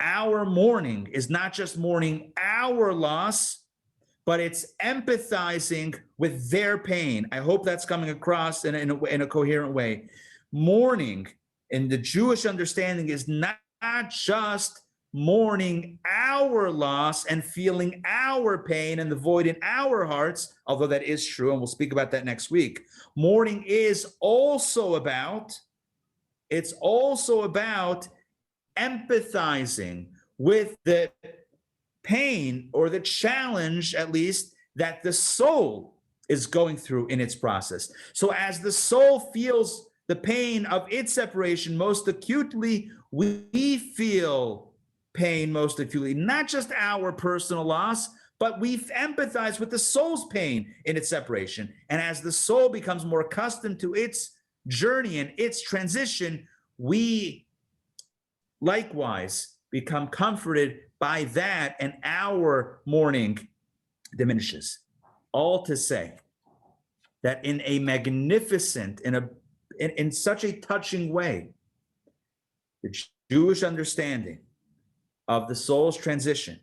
Our mourning is not just mourning our loss, but it's empathizing with their pain. I hope that's coming across in a coherent way. Mourning in the Jewish understanding is not just mourning our loss and feeling our pain and the void in our hearts, although that is true, and we'll speak about that next week. Mourning is also about, it's also about empathizing with the pain or the challenge, at least, that the soul is going through in its process. So as the soul feels the pain of its separation most acutely, we feel pain most acutely, not just our personal loss, but we empathize with the soul's pain in its separation. And as the soul becomes more accustomed to its journey and its transition, we likewise become comforted by that, and our mourning diminishes. All to say that in a magnificent, in such a touching way, the Jewish understanding of the soul's transition,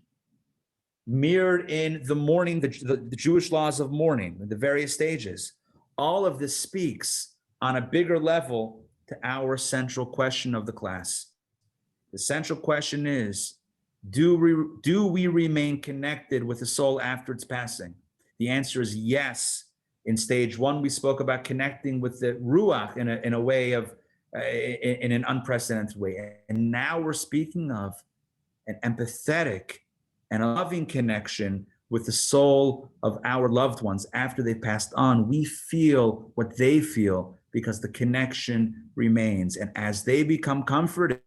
mirrored in the mourning, the Jewish laws of mourning, the various stages, all of this speaks on a bigger level to our central question of the class. The central question is, do we remain connected with the soul after its passing? The answer is yes. In stage one, we spoke about connecting with the Ruach in a way of, in an unprecedented way. And now we're speaking of an empathetic and a loving connection with the soul of our loved ones after they passed on. We feel what they feel because the connection remains. And as they become comforted,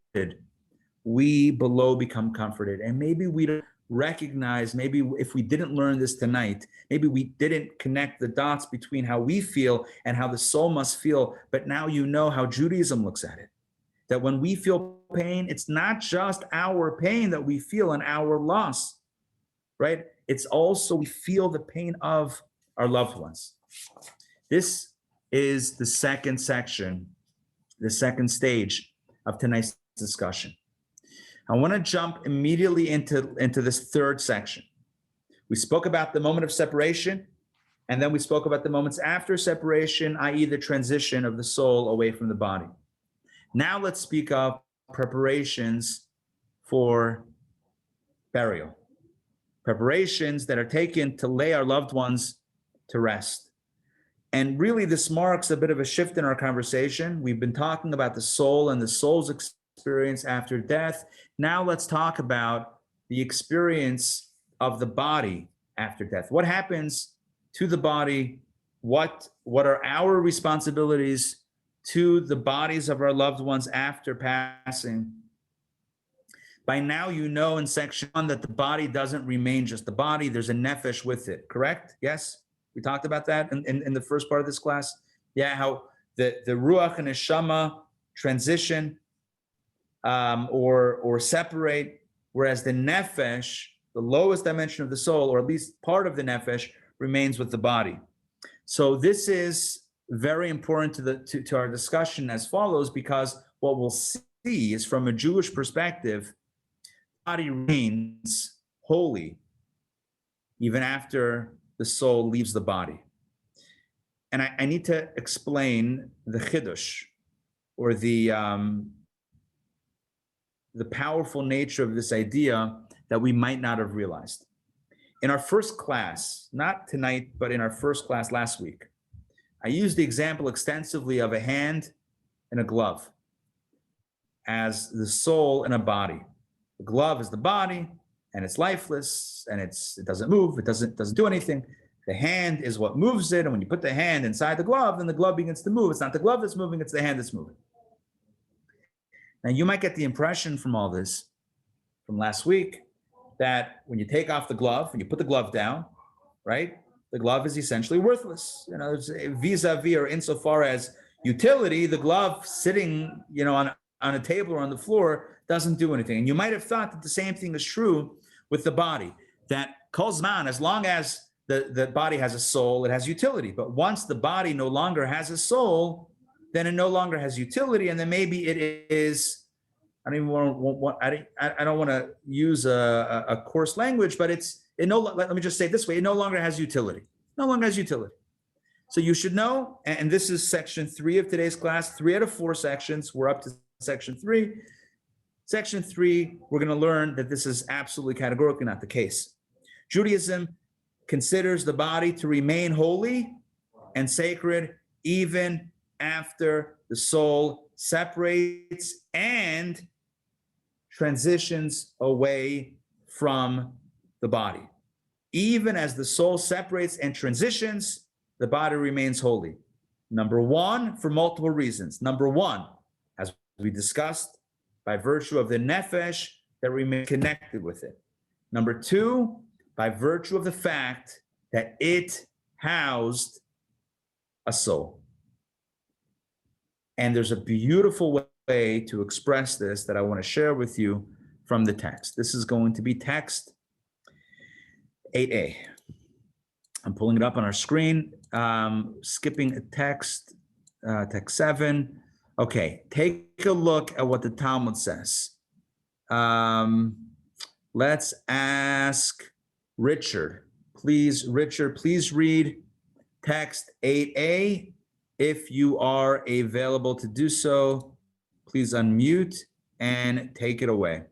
we below become comforted. And maybe we don't recognize, maybe if we didn't learn this tonight, maybe we didn't connect the dots between how we feel and how the soul must feel. But now you know how Judaism looks at it. That when we feel pain, it's not just our pain that we feel and our loss, right? It's also we feel the pain of our loved ones. This is the second section, the second stage of tonight's discussion. I want to jump immediately into this third section. We spoke about the moment of separation, and then we spoke about the moments after separation, i.e. the transition of the soul away from the body. Now let's speak of preparations for burial. Preparations that are taken to lay our loved ones to rest. And really this marks a bit of a shift in our conversation. We've been talking about the soul and the soul's experience after death. Now let's talk about the experience of the body after death. What happens to the body? What are our responsibilities to the bodies of our loved ones after passing? By now, you know in section 1 that the body doesn't remain just the body. There's a nefesh with it, correct? Yes? We talked about that in the first part of this class. Yeah, how the ruach and neshama transition or separate, whereas the nefesh, the lowest dimension of the soul, or at least part of the nefesh, remains with the body. So this is very important to our discussion as follows, because what we'll see is from a Jewish perspective, the body remains holy even after the soul leaves the body. And I need to explain the chidush, or the powerful nature of this idea that we might not have realized. In our first class, not tonight, but in our first class last week, I used the example extensively of a hand and a glove as the soul and a body. The glove is the body, and it's lifeless, and it doesn't move, it doesn't do anything. The hand is what moves it, and when you put the hand inside the glove, then the glove begins to move. It's not the glove that's moving, it's the hand that's moving. Now, you might get the impression from all this, from last week, that when you take off the glove and you put the glove down, right, the glove is essentially worthless. You know, vis-a-vis or insofar as utility, the glove sitting, you know, on a table or on the floor doesn't do anything. And you might have thought that the same thing is true with the body, that kol zman, as long as the body has a soul, it has utility. But once the body no longer has a soul, then it no longer has utility. And then maybe it is, I don't want to use a coarse language, but let me just say it this way, it no longer has utility. No longer has utility. So you should know, and this is section 3 of today's class, 3 out of 4 sections. We're up to section 3. Section 3, we're going to learn that this is absolutely categorically not the case. Judaism considers the body to remain holy and sacred even after the soul separates and transitions away from the body. Even as the soul separates and transitions, the body remains holy. Number one, for multiple reasons. Number one, as we discussed, by virtue of the nefesh that remains connected with it. Number two, by virtue of the fact that it housed a soul. And there's a beautiful way to express this that I want to share with you from the text. This is going to be text 8a. I'm pulling it up on our screen, skipping a text 7. Okay, take a look at what the Talmud says. Let's ask Richard. Please, Richard, please read text 8a. If you are available to do so, please unmute and take it away.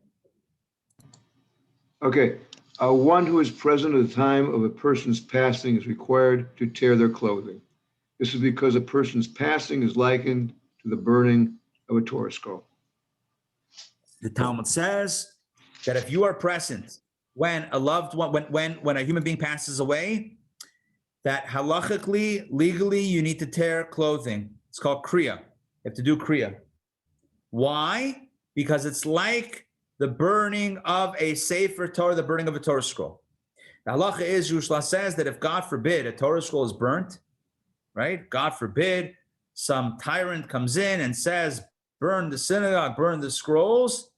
Okay. One who is present at the time of a person's passing is required to tear their clothing. This is because a person's passing is likened to the burning of a Torah scroll. The Talmud says that if you are present when a loved one, when a human being passes away, that halachically, legally, you need to tear clothing. It's called kriya. You have to do kriya. Why? Because it's like the burning of a Sefer Torah, the burning of a Torah scroll. The halacha is, Yushla says that if God forbid a Torah scroll is burnt, right? God forbid some tyrant comes in and says, burn the synagogue, burn the scrolls.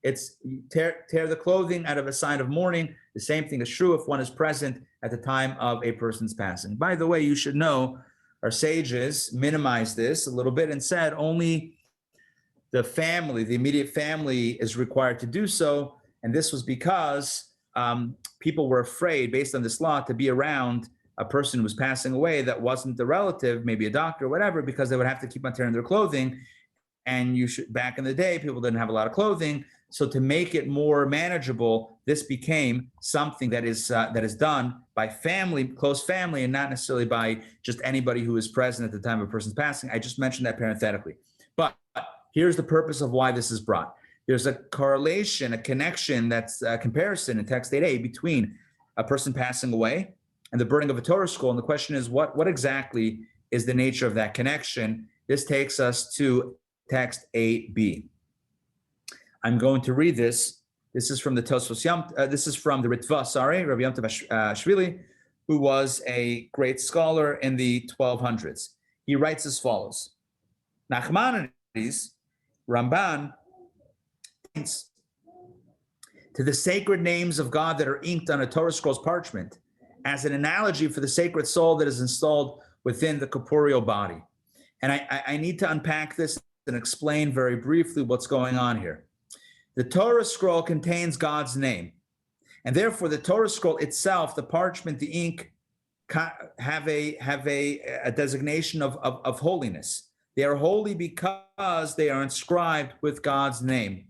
It's tear the clothing out of a sign of mourning. The same thing is true if one is present at the time of a person's passing. By the way, you should know our sages minimized this a little bit and said only the family, the immediate family is required to do so. And this was because people were afraid, based on this law, to be around a person who was passing away that wasn't the relative, maybe a doctor or whatever, because they would have to keep on tearing their clothing. And back in the day, people didn't have a lot of clothing. So to make it more manageable, this became something that is done by family, close family, and not necessarily by just anybody who is present at the time of a person's passing. I just mentioned that parenthetically. But here's the purpose of why this is brought. There's a correlation, a connection, that's a comparison in text 8a between a person passing away and the burning of a Torah scroll. And the question is, what exactly is the nature of that connection? This takes us to text 8b. I'm going to read this. This is from the this is from the Ritva, Rabbi Yom Tov Shvili, who was a great scholar in the 1200s. He writes as follows: Nachmanides, Ramban, to the sacred names of God that are inked on a Torah scroll's parchment as an analogy for the sacred soul that is installed within the corporeal body. And I need to unpack this and explain very briefly what's going on here. The Torah scroll contains God's name, and therefore the Torah scroll itself, the parchment, the ink, have a designation of holiness. They are holy because they are inscribed with God's name.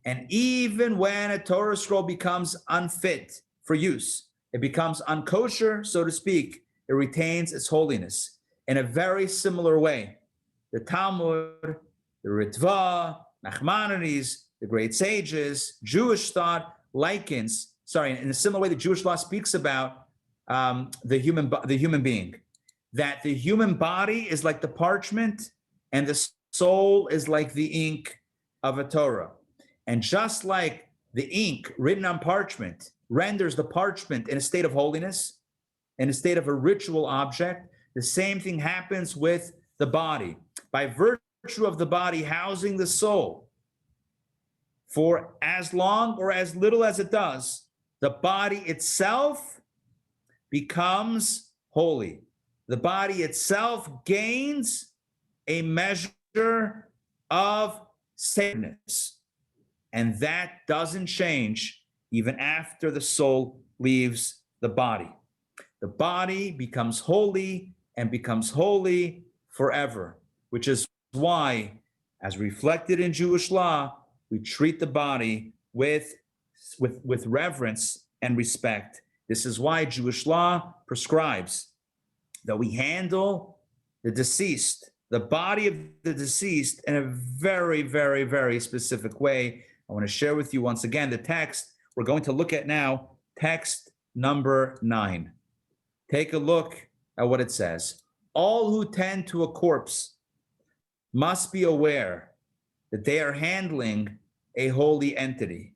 And even when a Torah scroll becomes unfit for use, it becomes unkosher, so to speak, it retains its holiness. In a very similar way, the Talmud, the Ritva, Nachmanides, the great sages, Jewish thought likens, in a similar way the Jewish law speaks about the human being, that the human body is like the parchment and the soul is like the ink of a Torah. And just like the ink written on parchment renders the parchment in a state of holiness, in a state of a ritual object, the same thing happens with the body. By virtue of the body housing the soul for as long or as little as it does, the body itself becomes holy. The body itself gains a measure of sacredness. And that doesn't change even after the soul leaves the body. The body becomes holy and becomes holy forever, which is why, as reflected in Jewish law, we treat the body with reverence and respect. This is why Jewish law prescribes that we handle the deceased, the body of the deceased, in a very, very, very specific way. I want to share with you once again the text we're going to look at now, text number 9. Take a look at what it says. All who tend to a corpse must be aware that they are handling a holy entity.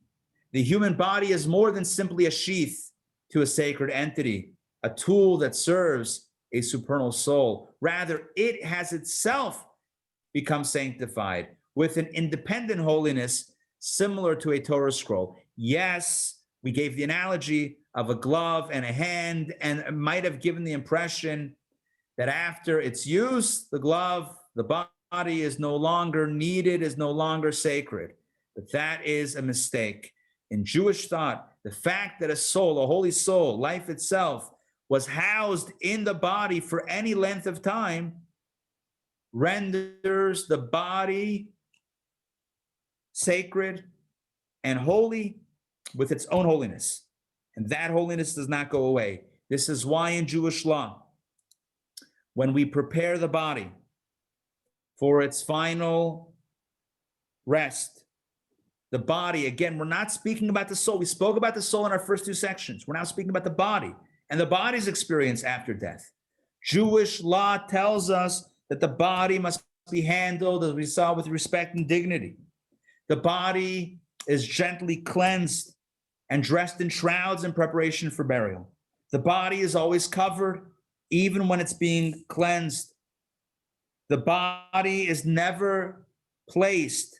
The human body is more than simply a sheath to a sacred entity, a tool that serves a supernal soul. Rather, it has itself become sanctified with an independent holiness similar to a Torah scroll. Yes, we gave the analogy of a glove and a hand, and it might have given the impression that after its use, the glove, the body is no longer needed, is no longer sacred. But that is a mistake. In Jewish thought, the fact that a soul, a holy soul, life itself, was housed in the body for any length of time renders the body sacred and holy with its own holiness. And that holiness does not go away. This is why in Jewish law, when we prepare the body for its final rest, the body, again, we're not speaking about the soul. We spoke about the soul in our first 2 sections. We're now speaking about the body and the body's experience after death. Jewish law tells us that the body must be handled, as we saw, with respect and dignity. The body is gently cleansed and dressed in shrouds in preparation for burial. The body is always covered, even when it's being cleansed. The body is never placed,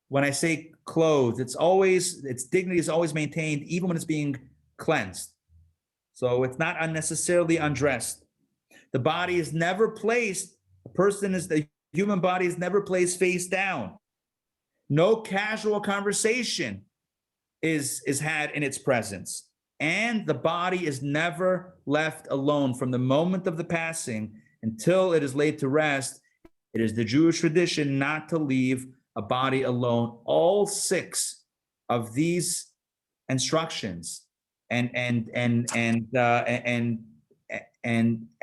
when I say clothed, its dignity is always maintained, even when it's being cleansed. So it's not unnecessarily undressed. The body is never placed, the human body is never placed face down. No casual conversation is had in its presence. And the body is never left alone from the moment of the passing until it is laid to rest. It is the Jewish tradition not to leave a body alone. All 6 of these instructions and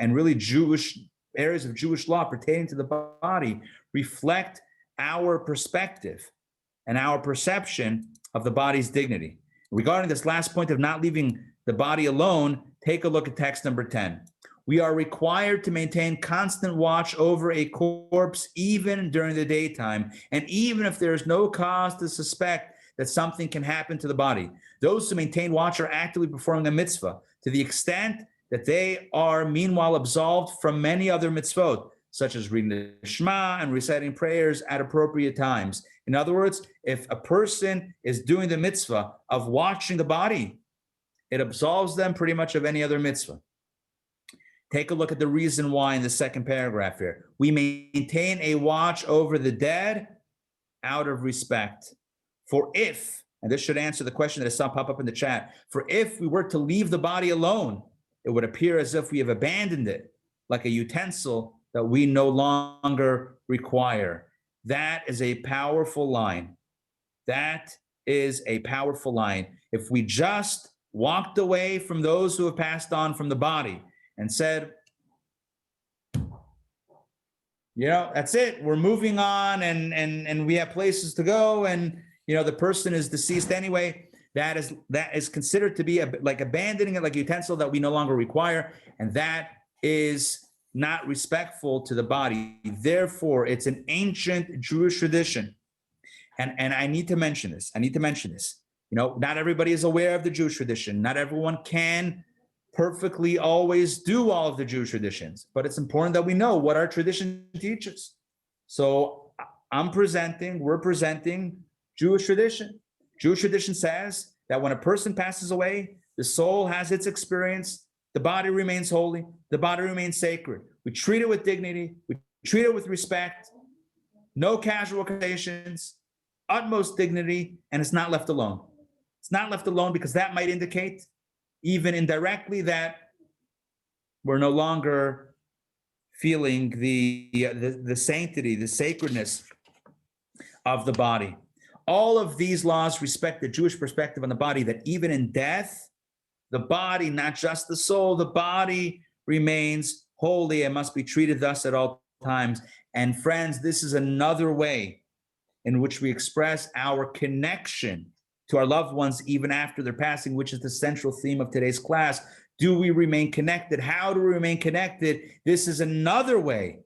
really Jewish areas of Jewish law pertaining to the body reflect our perspective and our perception of the body's dignity. Regarding this last point of not leaving the body alone, take a look at text number 10. We are required to maintain constant watch over a corpse even during the daytime, and even if there is no cause to suspect that something can happen to the body. Those who maintain watch are actively performing a mitzvah to the extent that they are meanwhile absolved from many other mitzvot, such as reading the Shema and reciting prayers at appropriate times. In other words, if a person is doing the mitzvah of watching the body, it absolves them pretty much of any other mitzvah. Take a look at the reason why in the second paragraph here. We maintain a watch over the dead out of respect. For if, and this should answer the question that I saw pop up in the chat, for if we were to leave the body alone, it would appear as if we have abandoned it, like a utensil that we no longer require. That is a powerful line. That is a powerful line. If we just walked away from those who have passed on from the body and said, that's it, we're moving on and we have places to go, and the person is deceased anyway, that is considered to be like abandoning it like a utensil that we no longer require, and that is not respectful to the body. Therefore, it's an ancient Jewish tradition. And I need to mention this. Not everybody is aware of the Jewish tradition. Not everyone can perfectly always do all of the Jewish traditions, but it's important that we know what our tradition teaches. So we're presenting Jewish tradition. Jewish tradition says that when a person passes away, the soul has its experience, the body remains holy, the body remains sacred. We treat it with dignity, we treat it with respect, no casual conversations, utmost dignity, and it's not left alone. It's not left alone because that might indicate, even indirectly, that we're no longer feeling the sanctity, the sacredness of the body. All of these laws respect the Jewish perspective on the body, that even in death, the body, not just the soul, the body remains holy and must be treated thus at all times. And friends, this is another way in which we express our connection to our loved ones even after their passing, which is the central theme of today's class. Do we remain connected? How do we remain connected? This is another way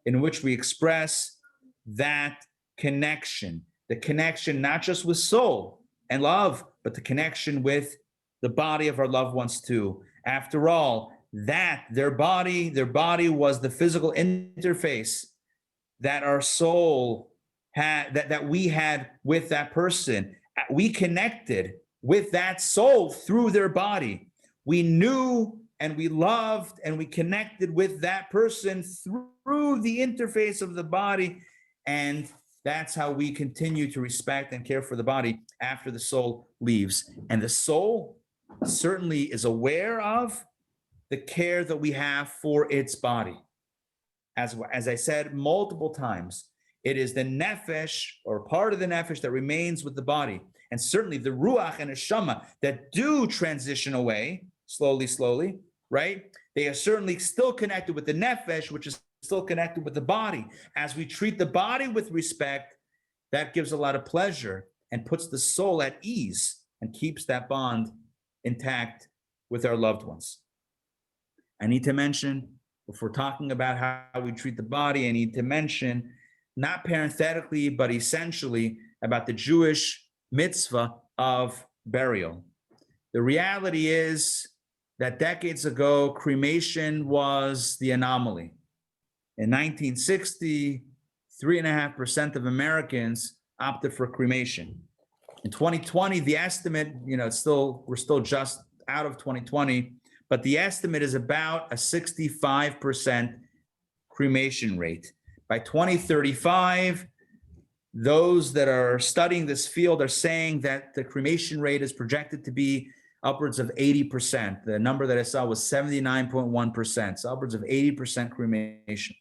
in which we express that connection, the connection not just with soul and love, but the connection with the body of our loved ones too. After all, that their body was the physical interface that our soul had, that we had with that person. We connected with that soul through their body. We knew and we loved and we connected with that person through the interface of the body. And that's how we continue to respect and care for the body after the soul leaves. And the soul certainly is aware of the care that we have for its body. As I said multiple times, it is the nefesh, or part of the nefesh, that remains with the body. And certainly the ruach and neshama that do transition away slowly, right? They are certainly still connected with the nefesh, which is still connected with the body. As we treat the body with respect, that gives a lot of pleasure and puts the soul at ease and keeps that bond intact with our loved ones. I need to mention, if we're talking about how we treat the body, I need to mention, not parenthetically, but essentially, about the Jewish mitzvah of burial. The reality is that decades ago, cremation was the anomaly. In 1960, 3.5% of Americans opted for cremation. In 2020, the estimate, we're still just out of 2020, but the estimate is about a 65% cremation rate. By 2035, those that are studying this field are saying that the cremation rate is projected to be upwards of 80%. The number that I saw was 79.1%, so upwards of 80% cremation.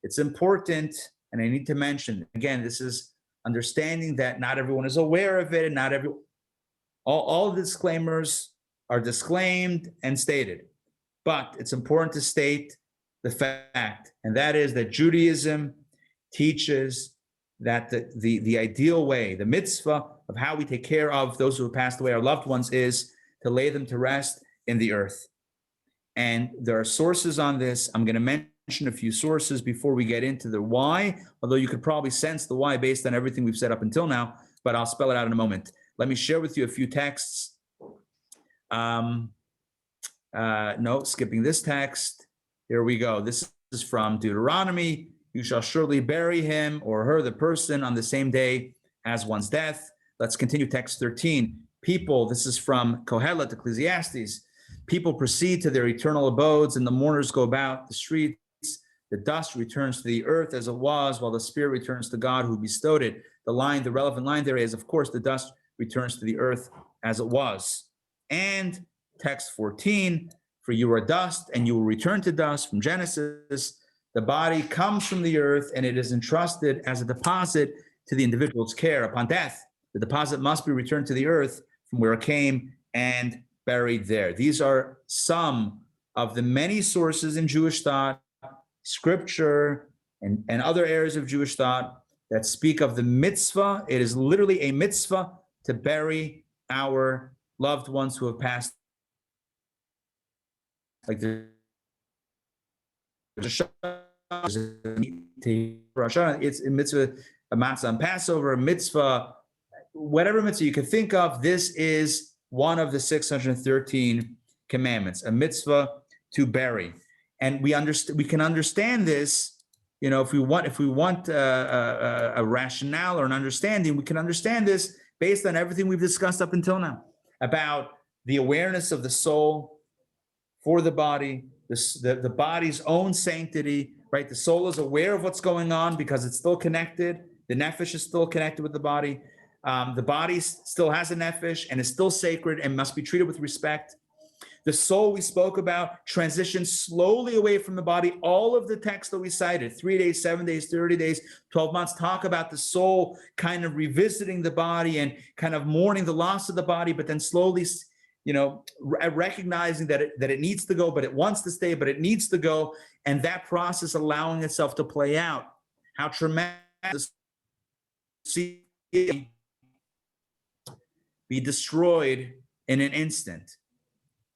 It's important, and I need to mention, again, this is understanding that not everyone is aware of it, and all the disclaimers are disclaimed and stated. But it's important to state the fact, and that is that Judaism teaches that the ideal way, the mitzvah of how we take care of those who have passed away, our loved ones, is to lay them to rest in the earth. And there are sources on this. I'm going to mention a few sources before we get into the why, although you could probably sense the why based on everything we've said up until now, but I'll spell it out in a moment. Let me share with you a few texts. No, skipping this text. Here we go. This is from Deuteronomy. You shall surely bury him or her, the person, on the same day as one's death. Let's continue text 13. People, this is from Kohelet, Ecclesiastes. People proceed to their eternal abodes, and the mourners go about the streets. The dust returns to the earth as it was, while the spirit returns to God who bestowed it. The relevant line there is, of course, the dust returns to the earth as it was. And text 14, for you are dust, and you will return to dust, from Genesis. The body comes from the earth, and it is entrusted as a deposit to the individual's care. Upon death, the deposit must be returned to the earth from where it came and buried there. These are some of the many sources in Jewish thought, scripture, and other areas of Jewish thought that speak of the mitzvah. It is literally a mitzvah to bury our loved ones who have passed. Like it's a mitzvah, a matzah on Passover, a mitzvah, whatever mitzvah you can think of. This is one of the 613 commandments, a mitzvah to bury. And we can understand this, you know, if we want a rationale or an understanding, we can understand this based on everything we've discussed up until now about the awareness of the soul for the body, the body's own sanctity, right? The soul is aware of what's going on because it's still connected. The nefesh is still connected with the body. The body still has a nefesh and is still sacred and must be treated with respect. The soul we spoke about transitions slowly away from the body. All of the texts that we cited, 3 days, 7 days, 30 days, 12 months, talk about the soul kind of revisiting the body and kind of mourning the loss of the body, but then slowly, you know, recognizing that it needs to go, but it wants to stay, but it needs to go. And that process allowing itself to play out. How tremendous see be destroyed in an instant.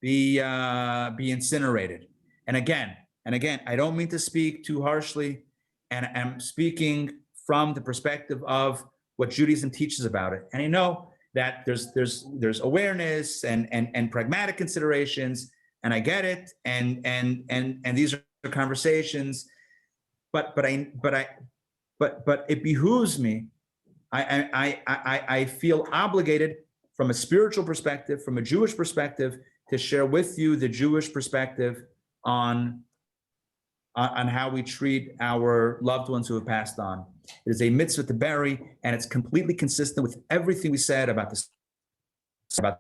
Be incinerated. And again, I don't mean to speak too harshly, and I'm speaking from the perspective of what Judaism teaches about it. And I know that there's awareness and pragmatic considerations, and I get it, and these are conversations, but it behooves me. I feel obligated from a spiritual perspective, from a Jewish perspective, to share with you the Jewish perspective on how we treat our loved ones who have passed on. It is a mitzvah to bury, and it's completely consistent with everything we said about this, about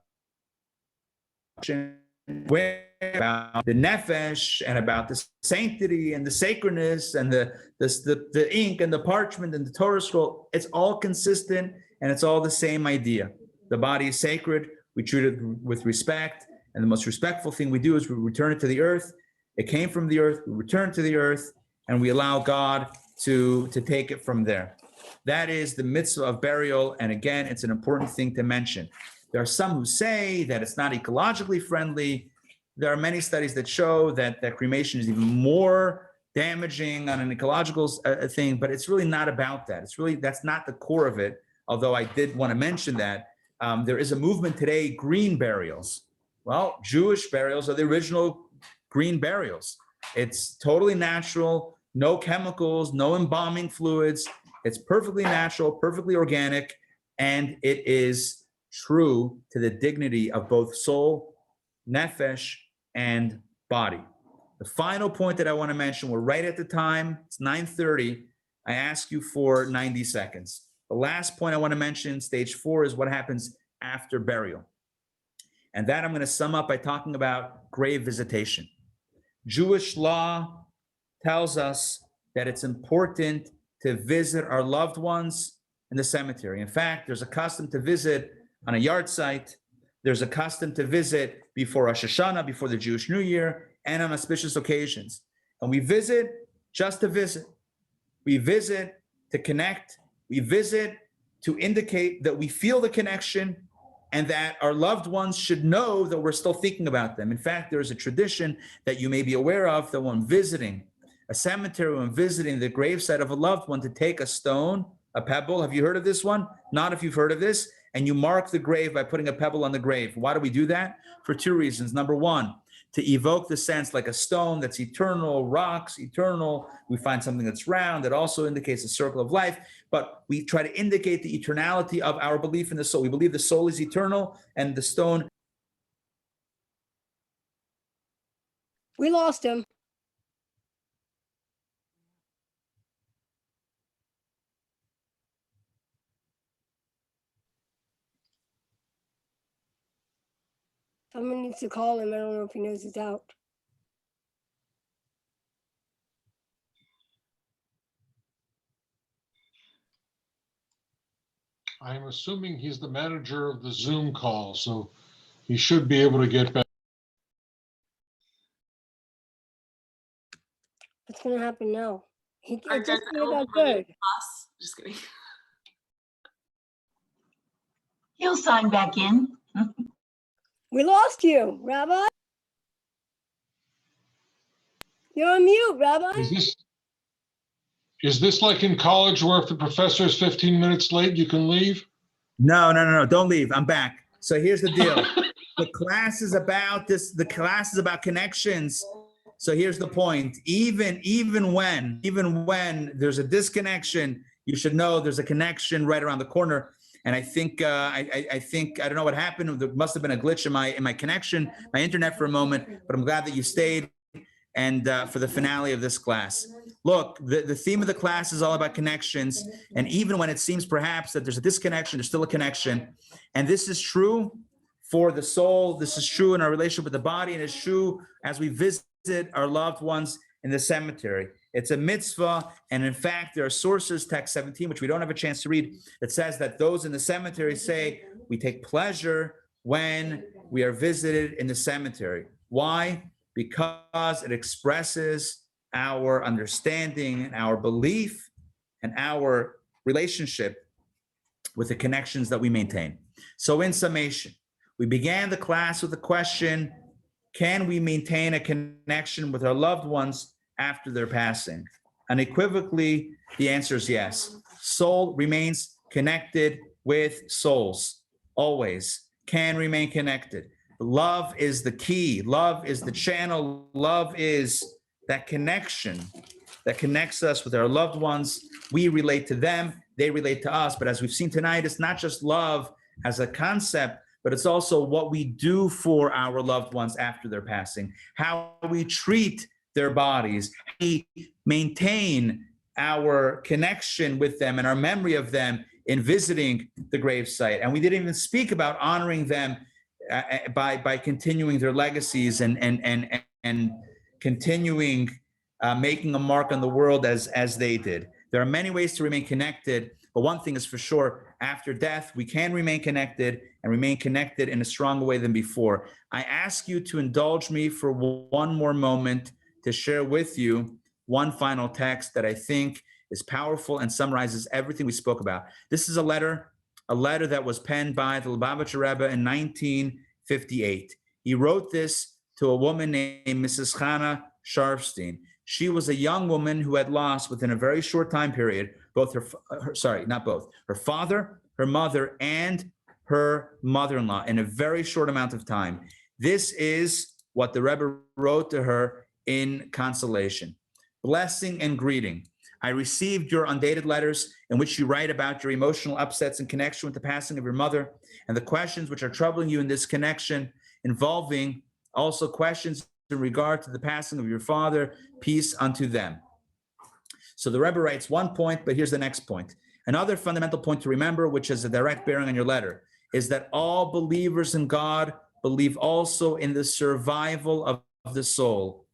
the nefesh and about the sanctity and the sacredness and the ink and the parchment and the Torah scroll. It's all consistent, and it's all the same idea. The body is sacred. We treat it with respect. And the most respectful thing we do is we return it to the earth. It came from the earth, we return to the earth, and we allow God to take it from there. That is the mitzvah of burial. And again, it's an important thing to mention. There are some who say that it's not ecologically friendly. There are many studies that show that cremation is even more damaging on an ecological thing, but it's really not about that. That's not the core of it, although I did want to mention that. There is a movement today, green burials. Well, Jewish burials are the original green burials. It's totally natural, no chemicals, no embalming fluids. It's perfectly natural, perfectly organic, and it is true to the dignity of both soul, nefesh, and body. The final point that I want to mention, we're right at the time, it's 9:30. I ask you for 90 seconds. The last point I want to mention, stage 4, is what happens after burial. And that I'm going to sum up by talking about grave visitation. Jewish law tells us that it's important to visit our loved ones in the cemetery. In fact, there's a custom to visit on a yard site. There's a custom to visit before Rosh Hashanah, before the Jewish New Year, and on auspicious occasions. And we visit just to visit. We visit to connect. We visit to indicate that we feel the connection and that our loved ones should know that we're still thinking about them. In fact, there is a tradition that you may be aware of that when visiting a cemetery, when visiting the gravesite of a loved one, to take a stone, a pebble. Have you heard of this one? Not if you've heard of this. And you mark the grave by putting a pebble on the grave. Why do we do that? For 2 reasons. Number 1, to evoke the sense like a stone that's eternal, rocks, eternal. We find something that's round that also indicates a circle of life, but we try to indicate the eternality of our belief in the soul. We believe the soul is eternal and the stone. We lost him. Someone needs to call him. I don't know if he knows he's out. I'm assuming he's the manager of the Zoom call, so he should be able to get back. What's going to happen now? It Our just Desert got will good. us. Just kidding. He'll sign back in. We lost you, Rabbi. You're on mute, Rabbi. Is this like in college where if the professor is 15 minutes late, you can leave? No. Don't leave. I'm back. So here's the deal. The class is about this. The class is about connections. So here's the point. Even when there's a disconnection, you should know there's a connection right around the corner. And I think I don't know what happened. There must have been a glitch in my connection, my internet for a moment. But I'm glad that you stayed and for the finale of this class. Look, the theme of the class is all about connections. And even when it seems perhaps that there's a disconnection, there's still a connection. And this is true for the soul. This is true in our relationship with the body, and it's true as we visit our loved ones in the cemetery. It's a mitzvah, and in fact, there are sources, text 17, which we don't have a chance to read, that says that those in the cemetery say, we take pleasure when we are visited in the cemetery. Why? Because it expresses our understanding and our belief and our relationship with the connections that we maintain. So in summation, we began the class with the question, can we maintain a connection with our loved ones after their passing? Unequivocally, the answer is yes. Soul remains connected with souls, always can remain connected. Love is the key. Love is the channel. Love is that connection that connects us with our loved ones. We relate to them, they relate to us. But as we've seen tonight, it's not just love as a concept, but it's also what we do for our loved ones after their passing, how we treat their bodies, we maintain our connection with them and our memory of them in visiting the gravesite. And we didn't even speak about honoring them by continuing their legacies and continuing making a mark on the world as they did. There are many ways to remain connected, but one thing is for sure, after death, we can remain connected and remain connected in a stronger way than before. I ask you to indulge me for one more moment to share with you one final text that I think is powerful and summarizes everything we spoke about. This is a letter that was penned by the Lubavitcher Rebbe in 1958. He wrote this to a woman named Mrs. Chana Sharfstein. She was a young woman who had lost within a very short time period, both her father, her mother, and her mother-in-law in a very short amount of time. This is what the Rebbe wrote to her in consolation. Blessing and greeting. I received your undated letters in which you write about your emotional upsets in connection with the passing of your mother and the questions which are troubling you in this connection, involving also questions in regard to the passing of your father. Peace unto them. So the Rebbe writes one point, but here's the next point. Another fundamental point to remember, which is a direct bearing on your letter, is that all believers in God believe also in the survival of the soul.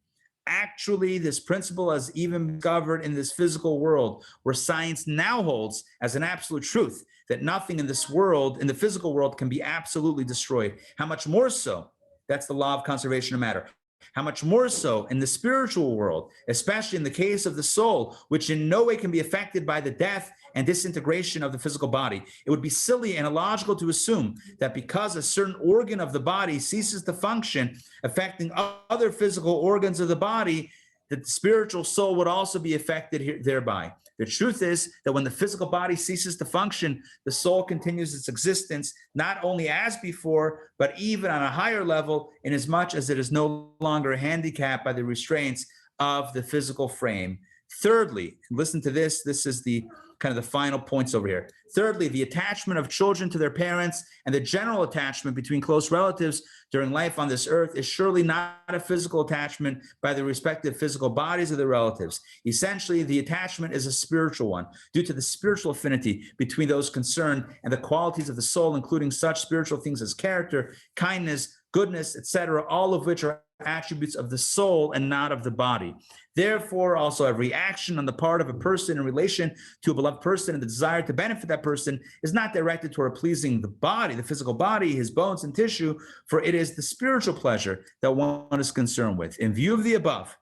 Actually, this principle is even discovered in this physical world, where science now holds as an absolute truth that nothing in this world, in the physical world, can be absolutely destroyed. How much more so? That's the law of conservation of matter. How much more so in the spiritual world, especially in the case of the soul, which in no way can be affected by the death and disintegration of the physical body. It would be silly and illogical to assume that because a certain organ of the body ceases to function, affecting other physical organs of the body, that the spiritual soul would also be affected thereby. The truth is that when the physical body ceases to function, the soul continues its existence, not only as before, but even on a higher level, inasmuch as it is no longer handicapped by the restraints of the physical frame. Thirdly, listen to this, this is the kind of the final points over here. Thirdly, the attachment of children to their parents and the general attachment between close relatives during life on this earth is surely not a physical attachment by the respective physical bodies of the relatives. Essentially, the attachment is a spiritual one due to the spiritual affinity between those concerned and the qualities of the soul, including such spiritual things as character, kindness, goodness, etc., all of which are attributes of the soul and not of the body. Therefore, also every action on the part of a person in relation to a beloved person and the desire to benefit that person is not directed toward pleasing the body, the physical body, his bones and tissue, for it is the spiritual pleasure that one is concerned with. In view of the above,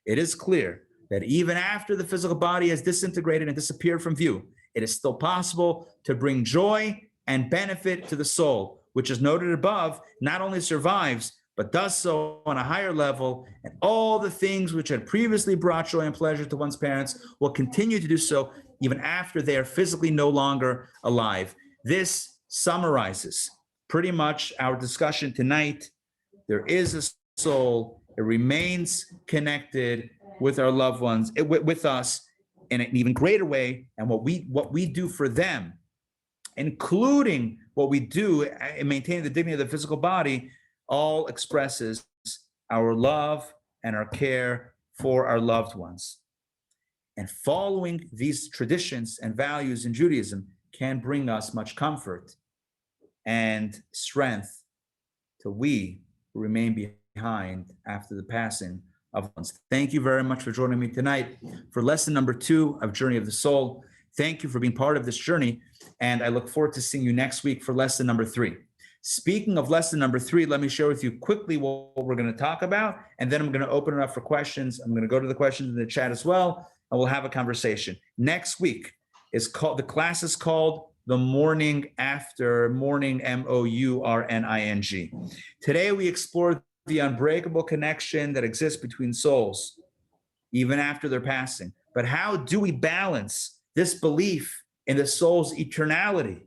it is clear that even after the physical body has disintegrated and disappeared from view, it is still possible to bring joy and benefit to the soul, which is noted above, not only survives, but does so on a higher level, and all the things which had previously brought joy and pleasure to one's parents will continue to do so even after they are physically no longer alive. This summarizes pretty much our discussion tonight. There is a soul. It remains connected with our loved ones, with us in an even greater way. And what we do for them, including what we do in maintaining the dignity of the physical body, all expresses our love and our care for our loved ones. And following these traditions and values in Judaism can bring us much comfort and strength till we remain behind after the passing of ones. Thank you very much for joining me tonight for lesson number 2 of Journey of the Soul. Thank you for being part of this journey, and I look forward to seeing you next week for lesson number 3. Speaking of lesson number 3, let me share with you quickly what we're going to talk about, and then I'm going to open it up for questions. I'm going to go to the questions in the chat as well, and we'll have a conversation. Next week the class is called The Morning After, Morning, M-O-U-R-N-I-N-G. Today we explored the unbreakable connection that exists between souls, even after their passing. But how do we balance this belief in the soul's eternality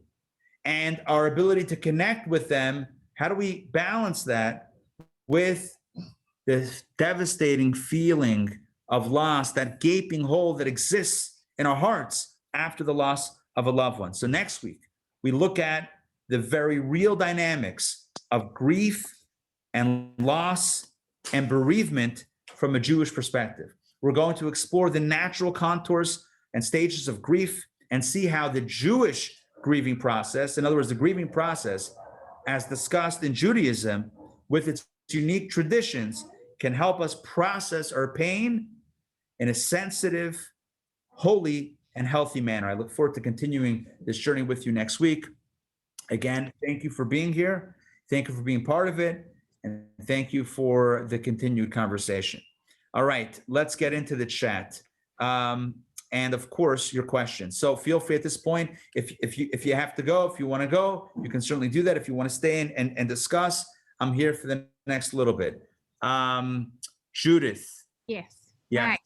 and our ability to connect with them? How do we balance that with this devastating feeling of loss, that gaping hole that exists in our hearts after the loss of a loved one? So next week, we look at the very real dynamics of grief and loss and bereavement from a Jewish perspective. We're going to explore the natural contours and stages of grief and see how the Jewish grieving process, in other words, the grieving process as discussed in Judaism with its unique traditions, can help us process our pain in a sensitive, holy, and healthy manner. I look forward to continuing this journey with you next week. Again, thank you for being here. Thank you for being part of it. And thank you for the continued conversation. All right, let's get into the chat. And of course, your questions. So feel free at this point, if you have to go, if you want to go, you can certainly do that. If you want to stay in and discuss, I'm here for the next little bit. Judith. Yes. Yeah.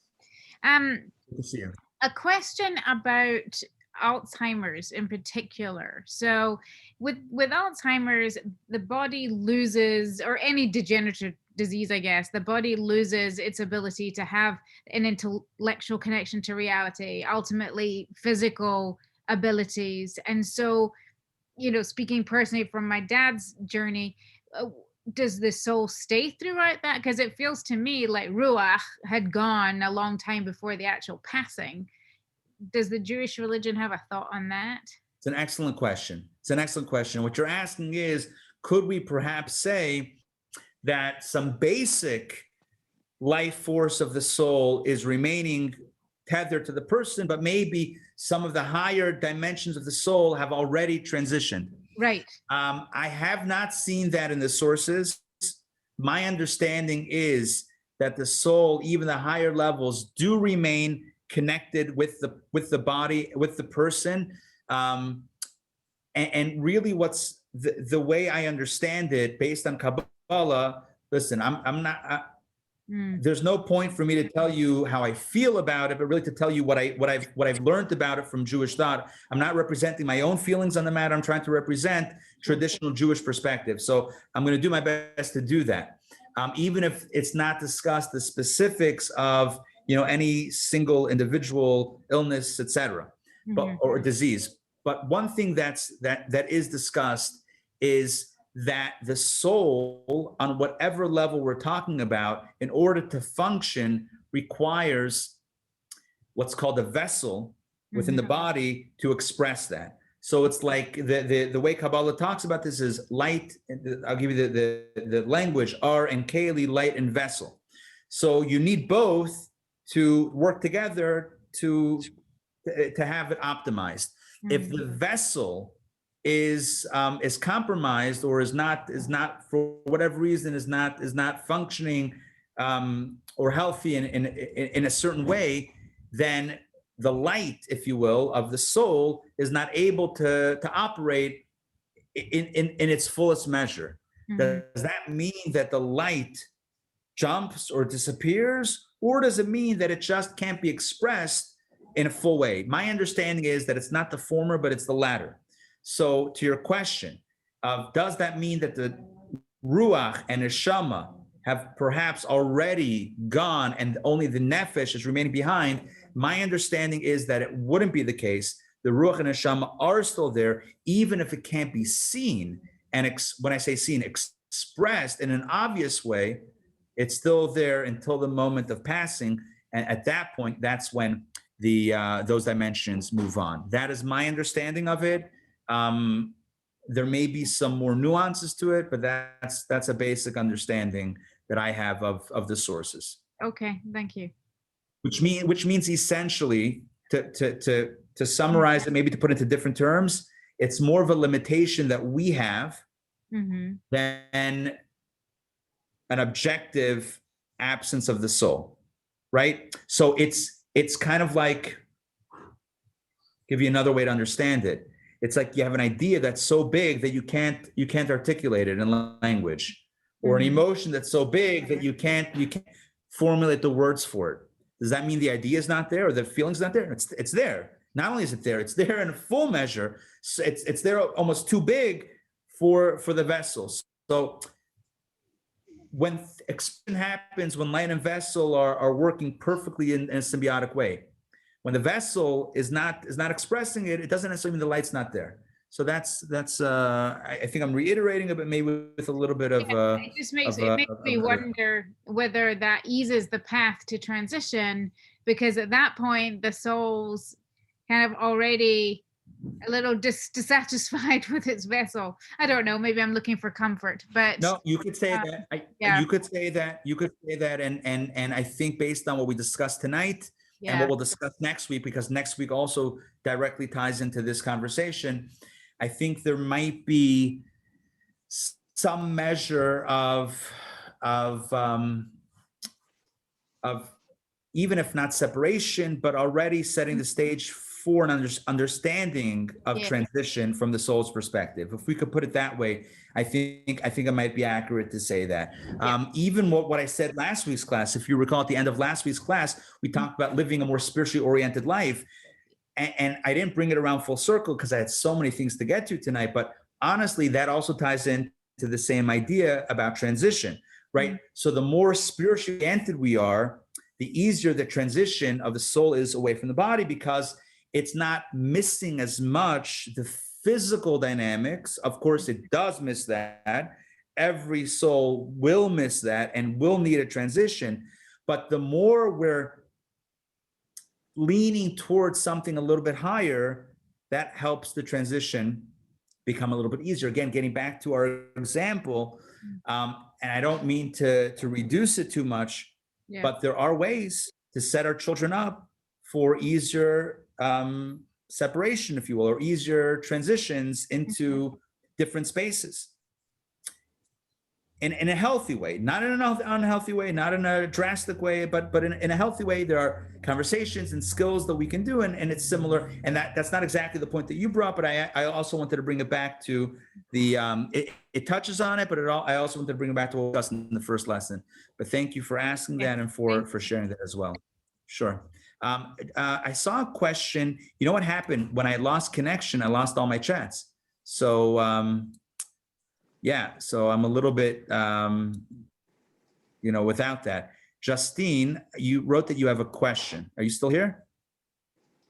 Hi. Good to see you. A question about Alzheimer's in particular. So with Alzheimer's, the body loses, or any degenerative disease, I guess, the body loses its ability to have an intellectual connection to reality, ultimately physical abilities. And so, speaking personally from my dad's journey, does the soul stay throughout that? Because it feels to me like Ruach had gone a long time before the actual passing. Does the Jewish religion have a thought on that? It's an excellent question. What you're asking is, could we perhaps say that some basic life force of the soul is remaining tethered to the person, but maybe some of the higher dimensions of the soul have already transitioned? Right. I have not seen that in the sources. My understanding is that the soul, even the higher levels, do remain connected with the body, with the person. And really what's the way I understand it based on Kabbalah, listen, there's no point for me to tell you how I feel about it, but really to tell you what I've learned about it from Jewish thought. I'm not representing my own feelings on the matter. I'm trying to represent traditional Jewish perspective. So I'm going to do my best to do that. Even if it's not discussed the specifics of any single individual illness, etc., or disease. But one thing that is discussed is that the soul, on whatever level we're talking about, in order to function, requires what's called a vessel within the body to express that. So it's like the way Kabbalah talks about this is light. I'll give you the language, R and Keli, light and vessel. So you need both to work together to have it optimized. If the vessel is compromised or is not for whatever reason is not functioning or healthy in a certain way, then the light, if you will, of the soul is not able to operate in its fullest measure. Does that mean that the light jumps or disappears, or does it mean that it just can't be expressed in a full way? My understanding is that it's not the former, but it's the latter. So to your question, does that mean that the ruach and neshama have perhaps already gone and only the nefesh is remaining behind? My understanding is that it wouldn't be the case. The ruach and neshama are still there, even if it can't be seen. And when I say seen, expressed in an obvious way, it's still there until the moment of passing. And at that point, that's when those dimensions move on. That is my understanding of it. There may be some more nuances to it, but that's a basic understanding that I have of the sources. Okay, thank you. Which means essentially, to summarize it, maybe to put it into different terms, it's more of a limitation that we have than an objective absence of the soul, right? So it's kind of like, give you another way to understand it. It's like you have an idea that's so big that you can't articulate it in language, or an emotion that's so big that you can't formulate the words for it. Does that mean the idea is not there or the feeling's not there? It's there. Not only is it there, it's there in a full measure. So it's there almost too big for the vessels. So when expansion happens, when light and vessel are working perfectly in a symbiotic way, when the vessel is not expressing it, it doesn't necessarily mean the light's not there. So that's I think I'm reiterating it, but maybe with a little bit of it just makes me wonder whether that eases the path to transition, because at that point the soul's kind of already a little dissatisfied with its vessel. I don't know, maybe I'm looking for comfort, but no, you could say that. You could say that, and I think based on what we discussed tonight and what we'll discuss next week, because next week also directly ties into this conversation, I think there might be some measure of even if not separation, but already setting the stage for an understanding of transition from the soul's perspective. If we could put it that way, I think it might be accurate to say that. Even what I said last week's class, if you recall at the end of last week's class, we talked about living a more spiritually oriented life. And I didn't bring it around full circle because I had so many things to get to tonight. But honestly, that also ties into the same idea about transition, right? So the more spiritually oriented we are, the easier the transition of the soul is away from the body, because it's not missing as much the physical dynamics. Of course, it does miss that. Every soul will miss that and will need a transition. But the more we're leaning towards something a little bit higher, that helps the transition become a little bit easier. Again, getting back to our example, and I don't mean to reduce it too much, but there are ways to set our children up for easier separation, if you will, or easier transitions into different spaces. In a healthy way, not in an unhealthy way, not in a drastic way, but in a healthy way. There are conversations and skills that we can do, and it's similar. And that's not exactly the point that you brought, but I also wanted to bring it back to the, it touches on it, but I also wanted to bring it back to what we discussed in the first lesson. But thank you for asking that and for sharing that as well. Sure. I saw a question. You know what happened when I lost connection? I lost all my chats. So, so I'm a little bit, without that. Justine, you wrote that you have a question. Are you still here?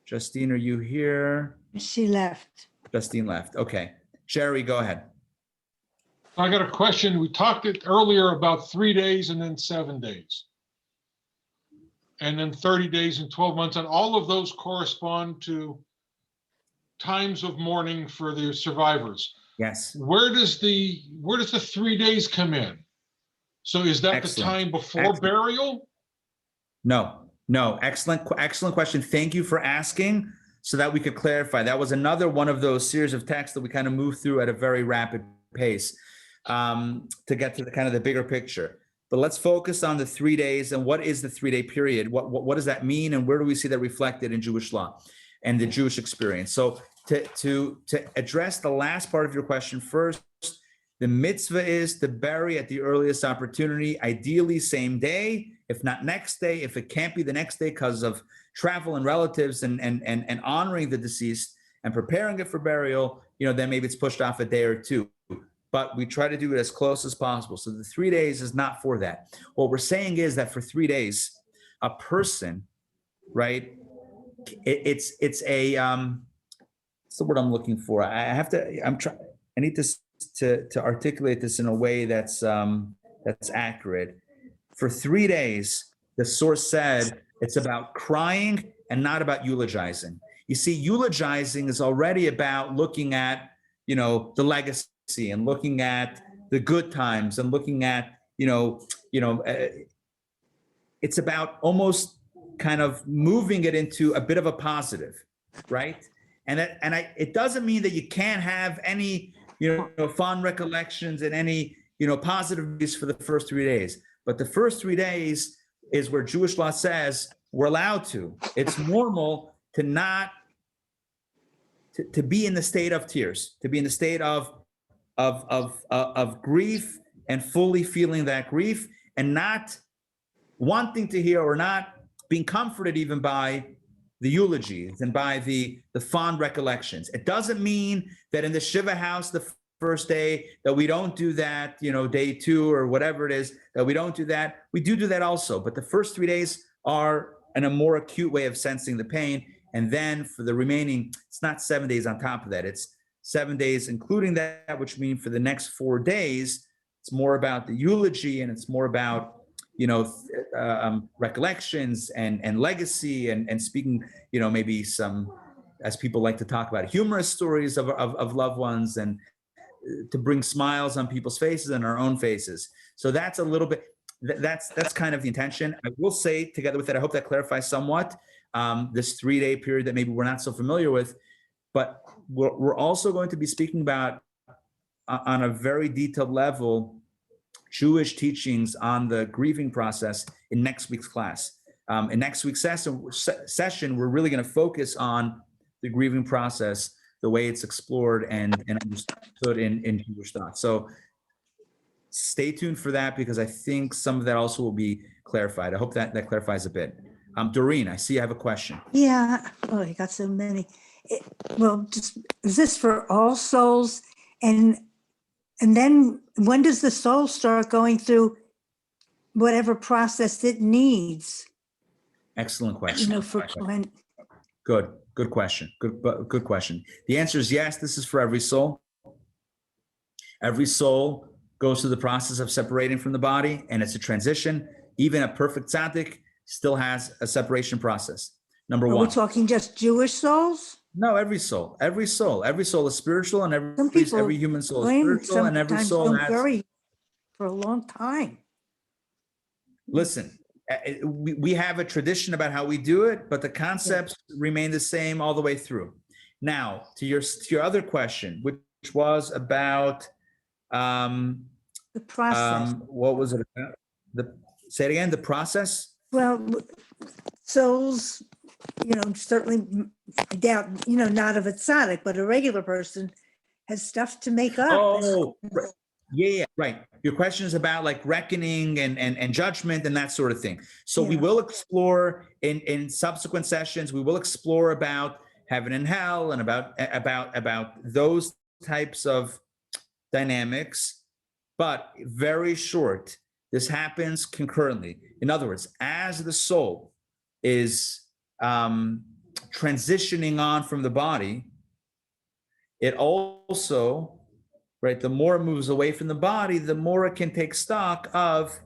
Justine, are you here? She left. Justine left. Okay. Jerry, go ahead. I got a question. We talked earlier about 3 days and then 7 days. And then 30 days and 12 months. And all of those correspond to times of mourning for the survivors. Yes. Where does the 3 days come in? So is that the time before burial? No. Excellent question. Thank you for asking so that we could clarify. That was another one of those series of texts that we kind of moved through at a very rapid pace to get to the kind of the bigger picture. But let's focus on the 3 days and what is the 3-day period? What does that mean? And where do we see that reflected in Jewish law and the Jewish experience? So to address the last part of your question first, the mitzvah is to bury at the earliest opportunity, ideally same day, if not next day. If it can't be the next day because of travel and relatives and honoring the deceased and preparing it for burial, then maybe it's pushed off a day or two. But we try to do it as close as possible. So the 3 days is not for that. What we're saying is that for 3 days, a person, right? It's a what's the word I'm looking for? I need to articulate this in a way that's accurate. For 3 days, the source said it's about crying and not about eulogizing. You see, eulogizing is already about looking at, the legacy and looking at the good times and looking at, it's about almost kind of moving it into a bit of a positive, right? And it doesn't mean that you can't have any, fond recollections and any, positive views for the first 3 days. But the first 3 days is where Jewish law says we're allowed to. It's normal to not to be in the state of tears, to be in the state of grief and fully feeling that grief and not wanting to hear or not being comforted even by the eulogies and by the fond recollections. It doesn't mean that in the Shiva house, the first day, that we don't do that, day 2 or whatever it is, that we don't do that. We do that also. But the first 3 days are in a more acute way of sensing the pain. And then for the remaining, it's not 7 days on top of that. It's 7 days, including that, which means for the next 4 days, it's more about the eulogy and it's more about, recollections and legacy and speaking, maybe some, as people like to talk about, humorous stories of loved ones and to bring smiles on people's faces and our own faces. So that's a little bit, that's kind of the intention. I will say together with that, I hope that clarifies somewhat this 3-day period that maybe we're not so familiar with, but we're also going to be speaking about on a very detailed level, Jewish teachings on the grieving process in next week's class. In next week's session, we're really going to focus on the grieving process, the way it's explored and understood in Jewish thought. So stay tuned for that because I think some of that also will be clarified. I hope that clarifies a bit. Doreen, I see you have a question. Yeah. Oh, I got so many. Is this for all souls? And then when does the soul start going through whatever process it needs? Excellent question. Good question. Good question. The answer is yes. This is for every soul. Every soul goes through the process of separating from the body, and it's a transition. Even a perfect tzaddik still has a separation process. Number one. Are we talking just Jewish souls? No, every soul is spiritual, and every human soul is spiritual, and every soul has. For a long time. Listen, we have a tradition about how we do it, but the concepts remain the same all the way through. Now, to your other question, which was about the process. What was it about? Say it again. The process. Well, souls. Certainly, I doubt, not of a tzaddik, but a regular person has stuff to make up. Oh, right. Yeah, right. Your question is about like reckoning and judgment and that sort of thing. So we will explore in subsequent sessions, we will explore about heaven and hell and about those types of dynamics, but very short. This happens concurrently. In other words, as the soul is transitioning on from the body, it also, right, the more it moves away from the body, the more it can take stock of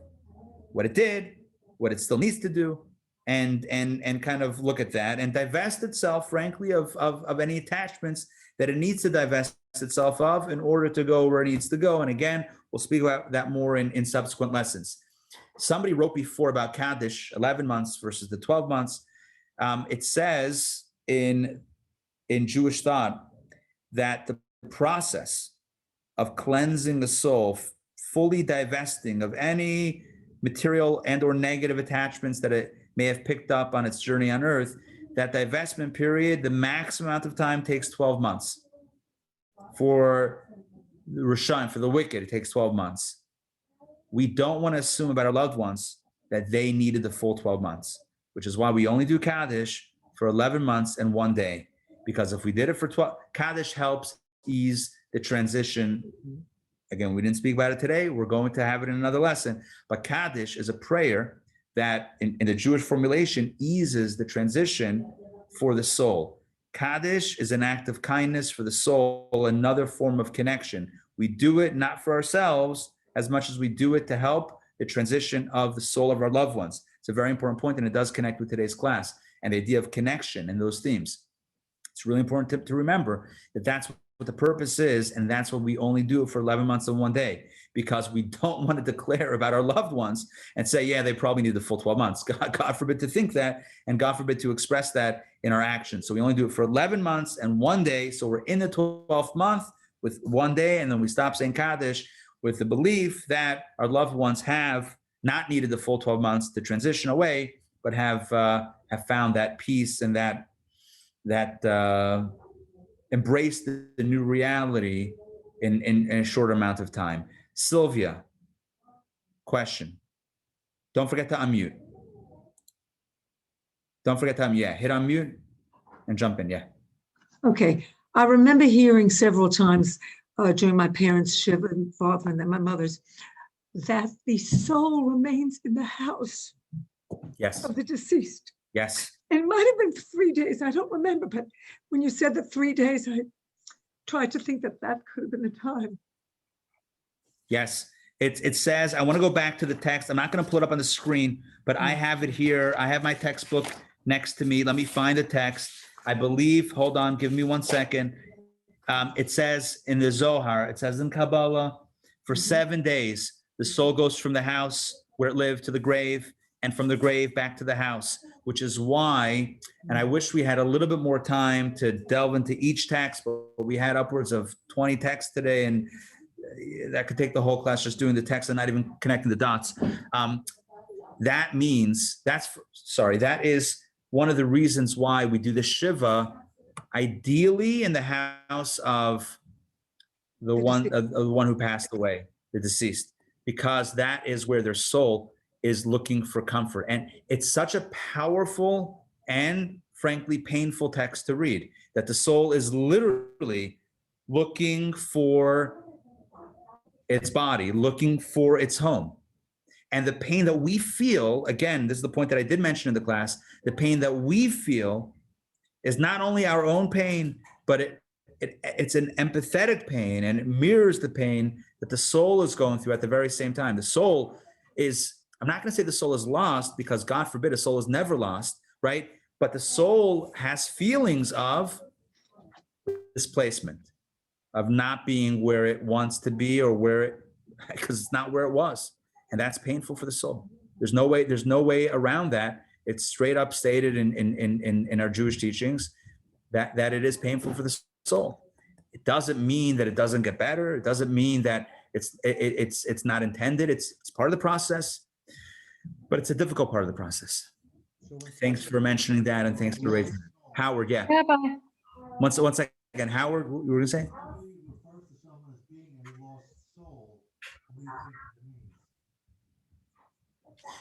what it did, what it still needs to do, and kind of look at that and divest itself, frankly, of any attachments that it needs to divest itself of in order to go where it needs to go. And again, we'll speak about that more in subsequent lessons. Somebody wrote before about Kaddish, 11 months versus the 12 months. It says in Jewish thought that the process of cleansing the soul, fully divesting of any material and or negative attachments that it may have picked up on its journey on earth, that divestment period, the maximum amount of time takes 12 months. For the Rishon, for the wicked, it takes 12 months. We don't want to assume about our loved ones that they needed the full 12 months, which is why we only do Kaddish for 11 months and 1 day. Because if we did it for 12, Kaddish helps ease the transition. Again, we didn't speak about it today. We're going to have it in another lesson. But Kaddish is a prayer that in the Jewish formulation eases the transition for the soul. Kaddish is an act of kindness for the soul, another form of connection. We do it not for ourselves as much as we do it to help the transition of the soul of our loved ones. It's a very important point, and it does connect with today's class and the idea of connection and those themes. It's really important to remember that that's what the purpose is, and that's what we only do for 11 months and 1 day, because we don't want to declare about our loved ones and say, yeah, they probably need the full 12 months. God forbid to think that, and God forbid to express that in our actions. So we only do it for 11 months and 1 day. So we're in the 12th month with 1 day, and then we stop saying Kaddish with the belief that our loved ones have not needed the full 12 months to transition away, but have found that peace and that embrace the new reality in a short amount of time. Sylvia, question. Don't forget to unmute. Don't forget to unmute. Yeah, hit unmute and jump in. Yeah. Okay. I remember hearing several times during my parents' shiva and father and then my mother's that the soul remains in the house Yes. of the deceased. Yes. And it might have been 3 days. I don't remember, but when you said that 3 days, I tried to think that that could have been the time. Yes. It says, I want to go back to the text. I'm not going to pull it up on the screen, but I have it here. I have my textbook next to me. Let me find the text. I believe, hold on, give me 1 second. It says in the Zohar, it says in Kabbalah, for 7 days, the soul goes from the house where it lived to the grave, and from the grave back to the house, which is why, and I wish we had a little bit more time to delve into each text, but we had upwards of 20 texts today, and that could take the whole class just doing the text and not even connecting the dots. That means, that is one of the reasons why we do the Shiva, ideally in the house of the one who passed away, the deceased, because that is where their soul is looking for comfort. And it's such a powerful and frankly painful text to read, that the soul is literally looking for its body, looking for its home. And the pain that we feel, again, this is the point that I did mention in the class, the pain that we feel is not only our own pain, but it's an empathetic pain, and it mirrors the pain that the soul is going through at the very same time. The soul is, I'm not going to say the soul is lost, because God forbid, a soul is never lost, right? But the soul has feelings of displacement, of not being where it wants to be, or where it, because it's not where it was. And that's painful for the soul. There's no way around that. It's straight up stated in our Jewish teachings that it is painful for the soul. It doesn't mean that it doesn't get better. It doesn't mean that it's not intended. It's part of the process, but it's a difficult part of the process. Thanks for mentioning that, and thanks for raising it. Howard, yeah. Rabbi. One second, Howard, you were gonna say?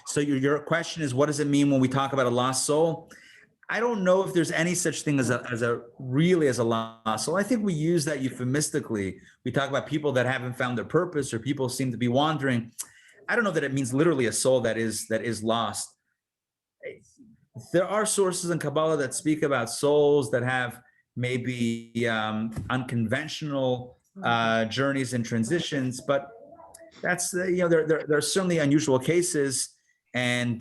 So your question is, what does it mean when we talk about a lost soul? I don't know if there's any such thing as a lost soul. I think we use that euphemistically. We talk about people that haven't found their purpose, or people seem to be wandering. I don't know that it means literally a soul that is lost. There are sources in Kabbalah that speak about souls that have maybe unconventional journeys and transitions, but that's there are certainly unusual cases, but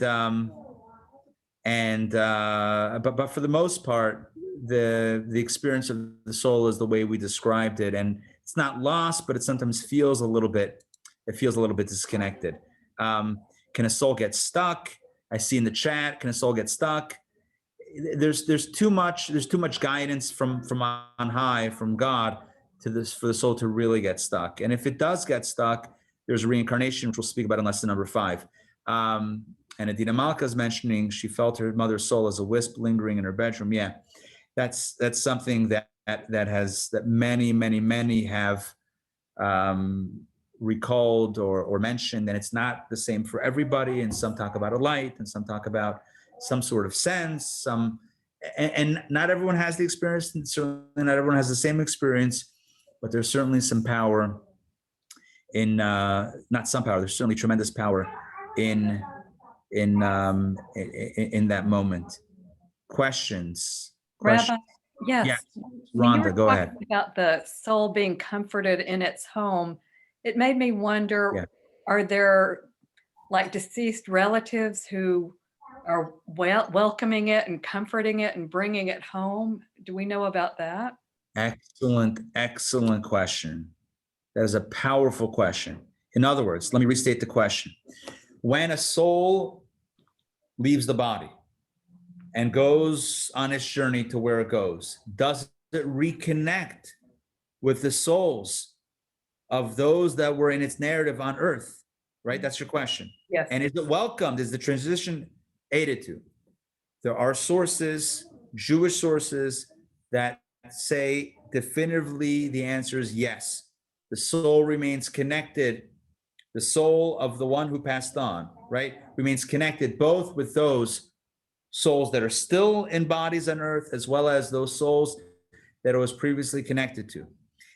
for the most part, the experience of the soul is the way we described it, and it's not lost, but it sometimes feels a little bit disconnected. Can a soul get stuck? I see in the chat, can a soul get stuck? There's too much guidance from on high, from God, for the soul to really get stuck. And if it does get stuck, there's reincarnation, which we'll speak about in lesson number 5. And Adina Malka is mentioning she felt her mother's soul as a wisp lingering in her bedroom. Yeah, that's something that many have recalled or mentioned, and it's not the same for everybody. And some talk about a light, and some talk about some sort of sense. And not everyone has the experience, and certainly not everyone has the same experience. but there's certainly some power in, not some power, there's certainly tremendous power in that moment. Questions? Rabbi, yes. Yes, When you were Rhonda, go talking ahead. about the soul being comforted in its home, it made me wonder, Yeah. are there like deceased relatives who are welcoming it and comforting it and bringing it home? Do we know about that? Excellent question. That is a powerful question. In other words, let me restate the question. When a soul leaves the body and goes on its journey to where it goes, does it reconnect with the souls of those that were in its narrative on earth? Right? That's your question. Yes. And is it welcomed? Is the transition aided to? There are sources, Jewish sources, that say definitively the answer is yes. The soul remains connected. The soul of the one who passed on, right, remains connected both with those souls that are still in bodies on earth, as well as those souls that it was previously connected to.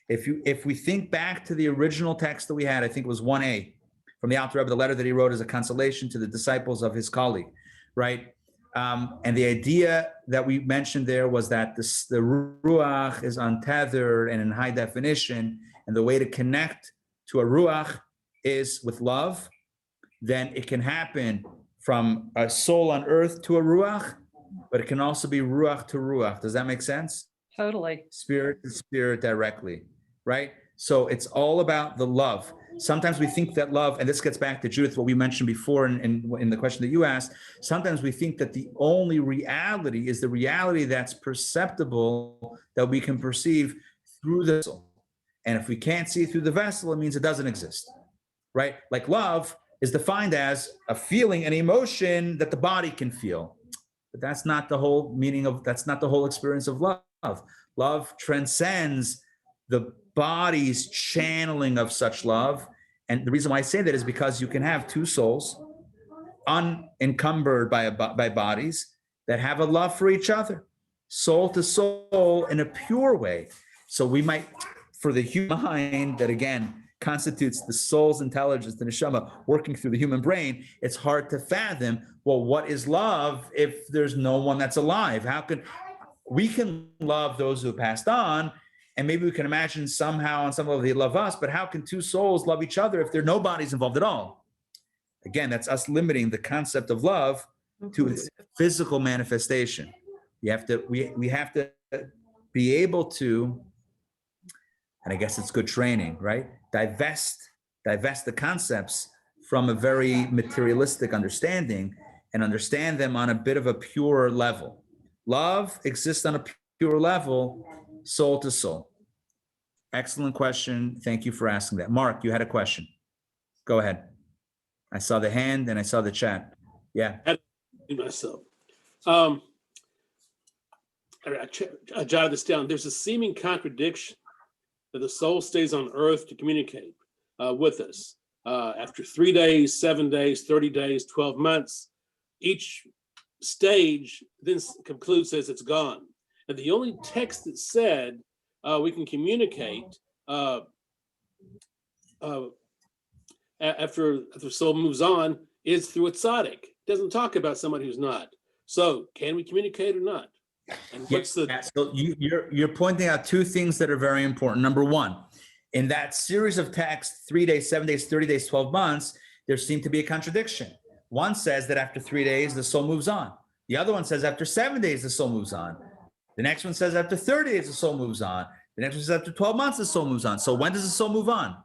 If we think back to the original text that we had, I think it was 1a from the Alter Rebbe, the letter that he wrote as a consolation to the disciples of his colleague, right? And the idea that we mentioned there was that the Ruach is untethered and in high definition, and the way to connect to a Ruach is with love. Then it can happen from a soul on earth to a Ruach, but it can also be Ruach to Ruach. Does that make sense? Totally. Spirit to spirit directly, right? So it's all about the love. Sometimes we think that love, and this gets back to Judith, what we mentioned before in the question that you asked, sometimes we think that the only reality is the reality that's perceptible, that we can perceive through the vessel. And if we can't see through the vessel, it means it doesn't exist, right? Like love is defined as a feeling, an emotion that the body can feel. But that's not the whole meaning of, that's not the whole experience of love. Love transcends the body's channeling of such love. And the reason why I say that is because you can have two souls unencumbered by bodies that have a love for each other, soul to soul in a pure way. So we might, for the human mind that again constitutes the soul's intelligence, the neshama working through the human brain, it's hard to fathom, well, what is love if there's no one that's alive? How can we can love those who passed on, and maybe we can imagine somehow on some level they love us, but how can two souls love each other if there are no bodies involved at all? Again, that's us limiting the concept of love to its physical manifestation. We have to be able to, and I guess it's good training, right? Divest the concepts from a very materialistic understanding and understand them on a bit of a pure level. Love exists on a pure level, soul to soul. Excellent question. Thank you for asking that. Mark, you had a question. Go ahead. I saw the hand and I saw the chat. Yeah. Myself. I jotted this down. There's a seeming contradiction that the soul stays on earth to communicate with us. After 3 days, 7 days, 30 days, 12 months, each stage then concludes says it's gone. And the only text that said we can communicate after the soul moves on is through a tzaddik. It doesn't talk about somebody who's not. So can we communicate or not? And what's so you're pointing out two things that are very important. Number one, in that series of texts, 3 days, 7 days, 30 days, 12 months, there seemed to be a contradiction. One says that after 3 days, the soul moves on. The other one says after 7 days, the soul moves on. The next one says after 30 days, the soul moves on. The next one says after 12 months, the soul moves on. So when does the soul move on?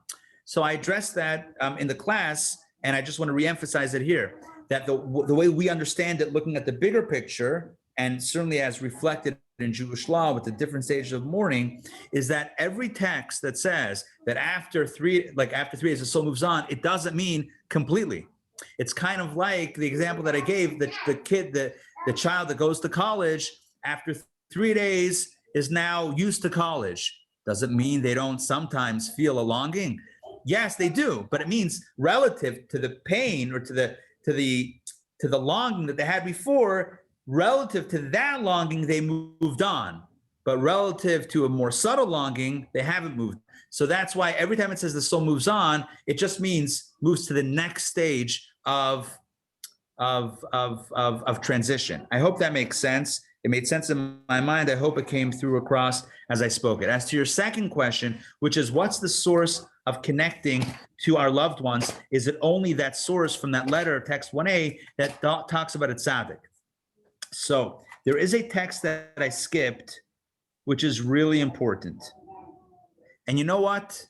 So I addressed that in the class, and I just want to reemphasize it here, that the way we understand it, looking at the bigger picture, and certainly as reflected in Jewish law with the different stages of mourning, is that every text that says that after 3 days the soul moves on, it doesn't mean completely. It's kind of like the example that I gave, the child that goes to college after 3 days is now used to college. Does it mean they don't sometimes feel a longing? Yes, they do, but it means relative to the pain or to the longing that they had before, relative to that longing, they moved on. but relative to a more subtle longing, they haven't moved. So that's why every time it says the soul moves on, it just means moves to the next stage of transition. I hope that makes sense. It made sense in my mind. I hope it came through across as I spoke it. As to your second question, which is what's the source of connecting to our loved ones? Is it only that source from that letter, text 1a, that talks about a tzaddik? So there is a text that I skipped, which is really important. And you know what?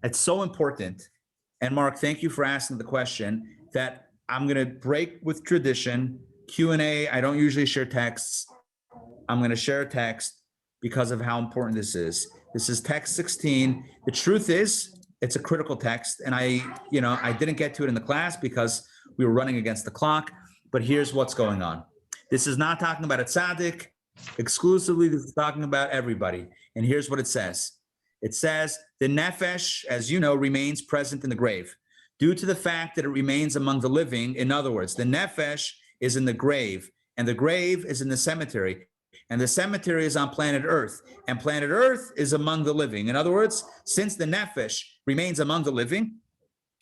It's so important. And Mark, thank you for asking the question, that I'm going to break with tradition. Q&A, I don't usually share texts. I'm going to share a text because of how important this is. This is text 16. The truth is, it's a critical text. And I didn't get to it in the class because we were running against the clock. But here's what's going on. This is not talking about a tzaddik exclusively. This is talking about everybody. And here's what it says. It says, the nefesh, as you know, remains present in the grave due to the fact that it remains among the living. In other words, the nefesh is in the grave, and the grave is in the cemetery, and the cemetery is on planet Earth, and planet Earth is among the living. In other words, since the nefesh remains among the living,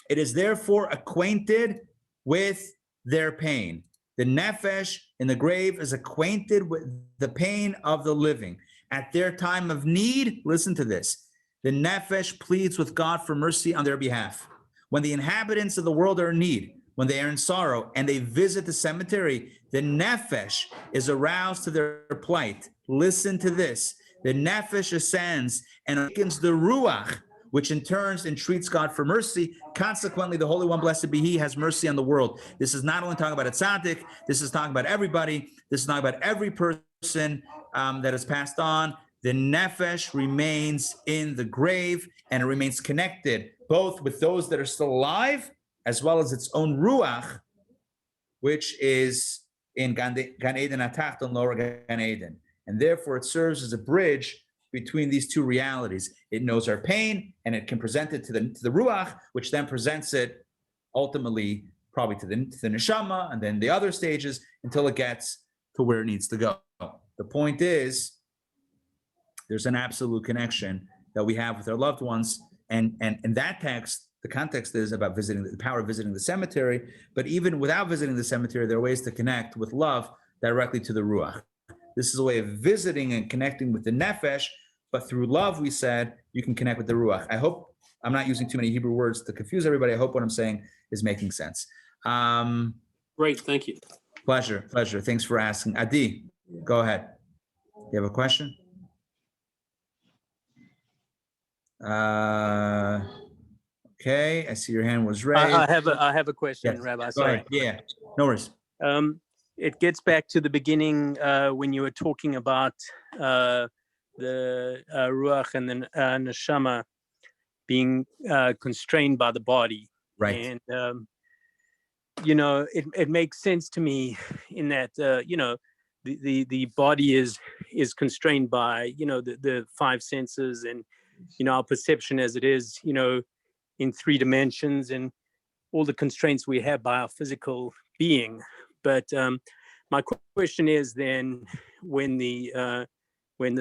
it is therefore acquainted with their pain. The nefesh in the grave is acquainted with the pain of the living. At their time of need, listen to this, the nefesh pleads with God for mercy on their behalf. When the inhabitants of the world are in need, when they are in sorrow, and they visit the cemetery, the nefesh is aroused to their plight. Listen to this. The nefesh ascends and awakens the ruach, which in turn entreats God for mercy. Consequently, the Holy One, blessed be He, has mercy on the world. This is not only talking about a tzaddik, this is talking about everybody. This is talking about every person that has passed on. The nefesh remains in the grave, and it remains connected both with those that are still alive, as well as its own ruach, which is in Gan Eden Atachton, lower Gan Eden. And therefore, it serves as a bridge between these two realities. It knows our pain, and it can present it to the ruach, which then presents it ultimately probably to the neshama, and then the other stages until it gets to where it needs to go. The point is, there's an absolute connection that we have with our loved ones. And that text, the context is about visiting, the power of visiting the cemetery. But even without visiting the cemetery, there are ways to connect with love directly to the ruach. This is a way of visiting and connecting with the nefesh, but through love, we said, you can connect with the ruach. I hope I'm not using too many Hebrew words to confuse everybody. I hope what I'm saying is making sense. Great, thank you. Pleasure. Thanks for asking. Adi, go ahead. You have a question? Okay, I see your hand was raised. I have a question, Yes. Rabbi. Go Sorry. ahead. Yeah, no worries. It gets back to the beginning when you were talking about the ruach and the neshama being constrained by the body. Right. And it makes sense to me in that the body is constrained by the five senses and our perception as it is in 3 dimensions and all the constraints we have by our physical being. But my question is then, when the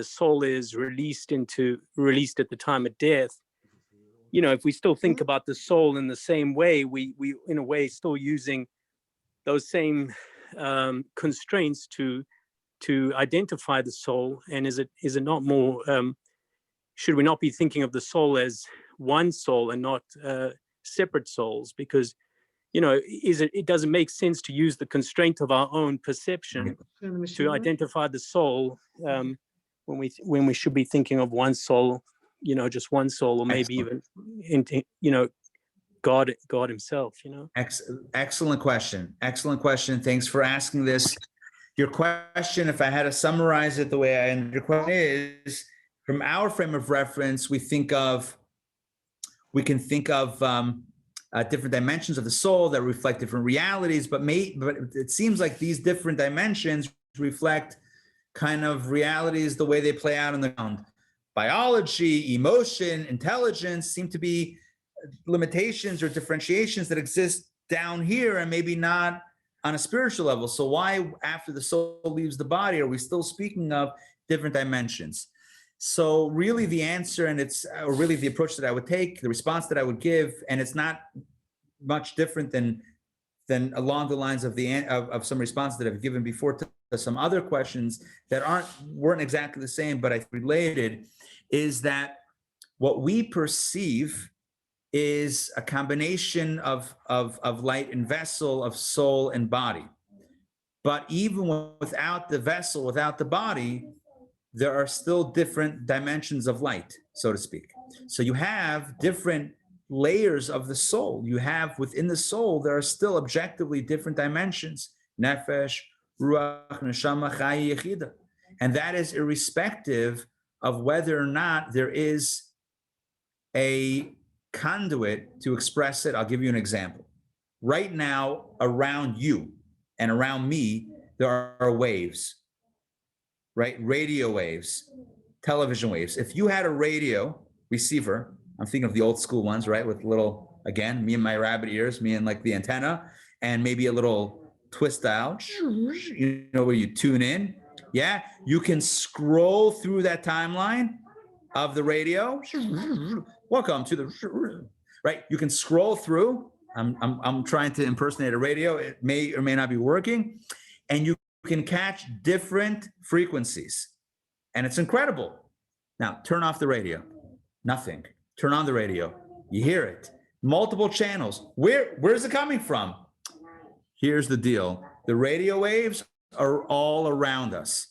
soul is released at the time of death, if we still think about the soul in the same way, we in a way still using those same constraints to identify the soul. And is it not more? Should we not be thinking of the soul as one soul and not separate souls? Because it doesn't make sense to use the constraint of our own perception to identify the soul when we should be thinking of one soul, just one soul, or maybe even God Himself. Excellent question. Thanks for asking this. Your question, if I had to summarize it the way I understand your question, is from our frame of reference, we can think of different dimensions of the soul that reflect different realities, but it seems like these different dimensions reflect kind of realities the way they play out on the ground. Biology, emotion, intelligence seem to be limitations or differentiations that exist down here and maybe not on a spiritual level. So why, after the soul leaves the body, are we still speaking of different dimensions? So really the answer, and it's really the approach that I would take, the response that I would give, and it's not much different than along the lines of of some responses that I've given before to some other questions that weren't exactly the same, but I think related, is that what we perceive is a combination of light and vessel, of soul and body. But even without the vessel, without the body, there are still different dimensions of light, so to speak. So you have different layers of the soul. You have within the soul, there are still objectively different dimensions, nefesh, ruach, neshama, chai, yechida. And that is irrespective of whether or not there is a conduit to express it. I'll give you an example. Right now, around you and around me, there are waves, right? Radio waves, television waves. If you had a radio receiver, I'm thinking of the old school ones, right? With little, again, me and my rabbit ears, me and like the antenna, and maybe a little twist dial, you know, where you tune in. Yeah, you can scroll through that timeline of the radio. Welcome to the, right? You can scroll through. I'm trying to impersonate a radio. It may or may not be working. And you can catch different frequencies. And it's incredible. Now, turn off the radio. Nothing. Turn on the radio. You hear it. Multiple channels. Where's it coming from? Here's the deal. The radio waves are all around us.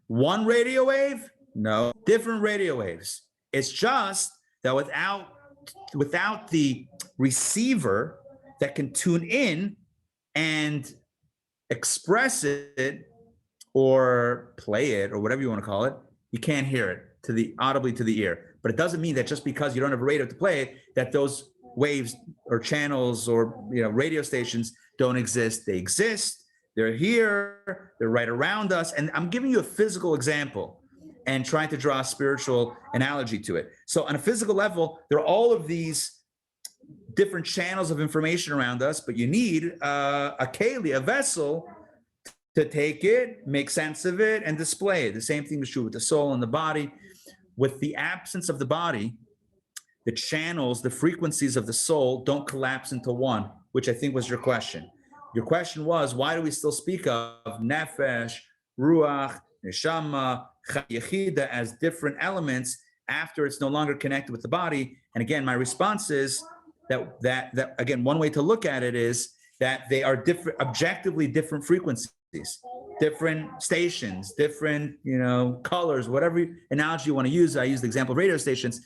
One radio wave? No. Different radio waves. It's just that without the receiver that can tune in and express it or play it or whatever you want to call it, you can't hear it audibly to the ear. But it doesn't mean that just because you don't have a radio to play it, that those waves or channels or radio stations don't exist. They exist. They're here. They're right around us. And I'm giving you a physical example and trying to draw a spiritual analogy to it. So on a physical level, there are all of these different channels of information around us, but you need a keli, a vessel, to take it, make sense of it, and display it. The same thing is true with the soul and the body. With the absence of the body, the channels, the frequencies of the soul don't collapse into one, which I think was your question. Your question was, why do we still speak of nefesh, ruach, neshama, yechida as different elements after it's no longer connected with the body? And again, my response is that again, one way to look at it is that they are different, objectively different frequencies, different stations, different, colors, whatever analogy you want to use. I use the example of radio stations.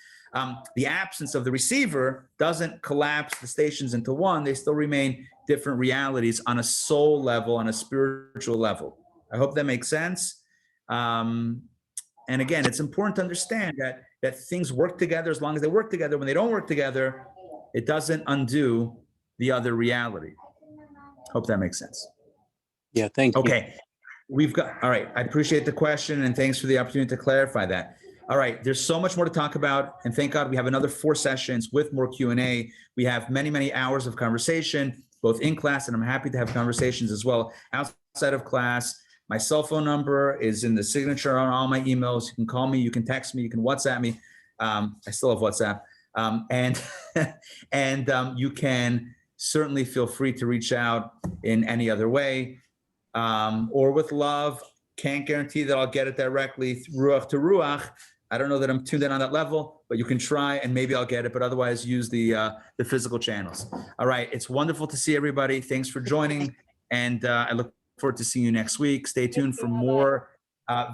The absence of the receiver doesn't collapse the stations into one. They still remain different realities on a soul level, on a spiritual level. I hope that makes sense. And again, it's important to understand that things work together as long as they work together. When they don't work together, it doesn't undo the other reality. Hope that makes sense. Yeah, thank you. Okay, all right. I appreciate the question and thanks for the opportunity to clarify that. All right, there's so much more to talk about, and thank God we have another 4 sessions with more Q&A. We have many, many hours of conversation, both in class, and I'm happy to have conversations as well outside of class. My cell phone number is in the signature on all my emails. You can call me, you can text me, you can WhatsApp me. I still have WhatsApp. And you can certainly feel free to reach out in any other way or with love. Can't guarantee that I'll get it directly ruach to ruach. I don't know that I'm tuned in on that level, but you can try and maybe I'll get it, but otherwise use the physical channels. All right. It's wonderful to see everybody. Thanks for joining. And I look forward to seeing you next week. Stay tuned for more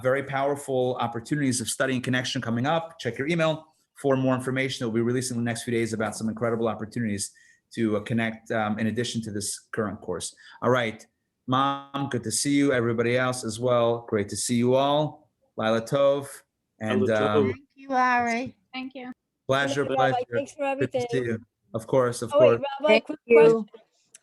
very powerful opportunities of study and connection coming up. Check your email for more information. We'll be releasing in the next few days about some incredible opportunities to connect in addition to this current course. All right. Mom, good to see you. Everybody else as well. Great to see you all. Laila Tov. And Thank you, Ari. Thank you. Pleasure. Thanks for everything. Good to see you. Of course, of Oh, wait, course. Rabbi, quick question.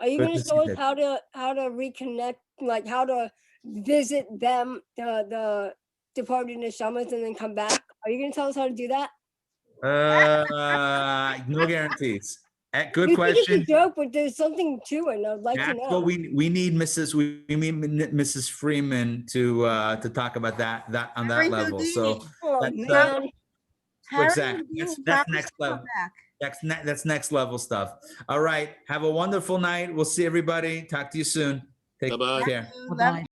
Are you Good going to to show see us you. how to reconnect, like how to visit them, the departed neshamas, and then come back? Are you going to tell us how to do that? No guarantees. Good You think it's question. a joke, but there's something to it, and I'd like to That's know. what we need Mrs. Freeman to talk about that on that Harry level. So Houdini. Oh, that's man. Harry exactly Houdini that's promised next to come level. back. That's next level stuff. All right. Have a wonderful night. We'll see everybody. Talk to you soon. Take Bye-bye. care. Love you.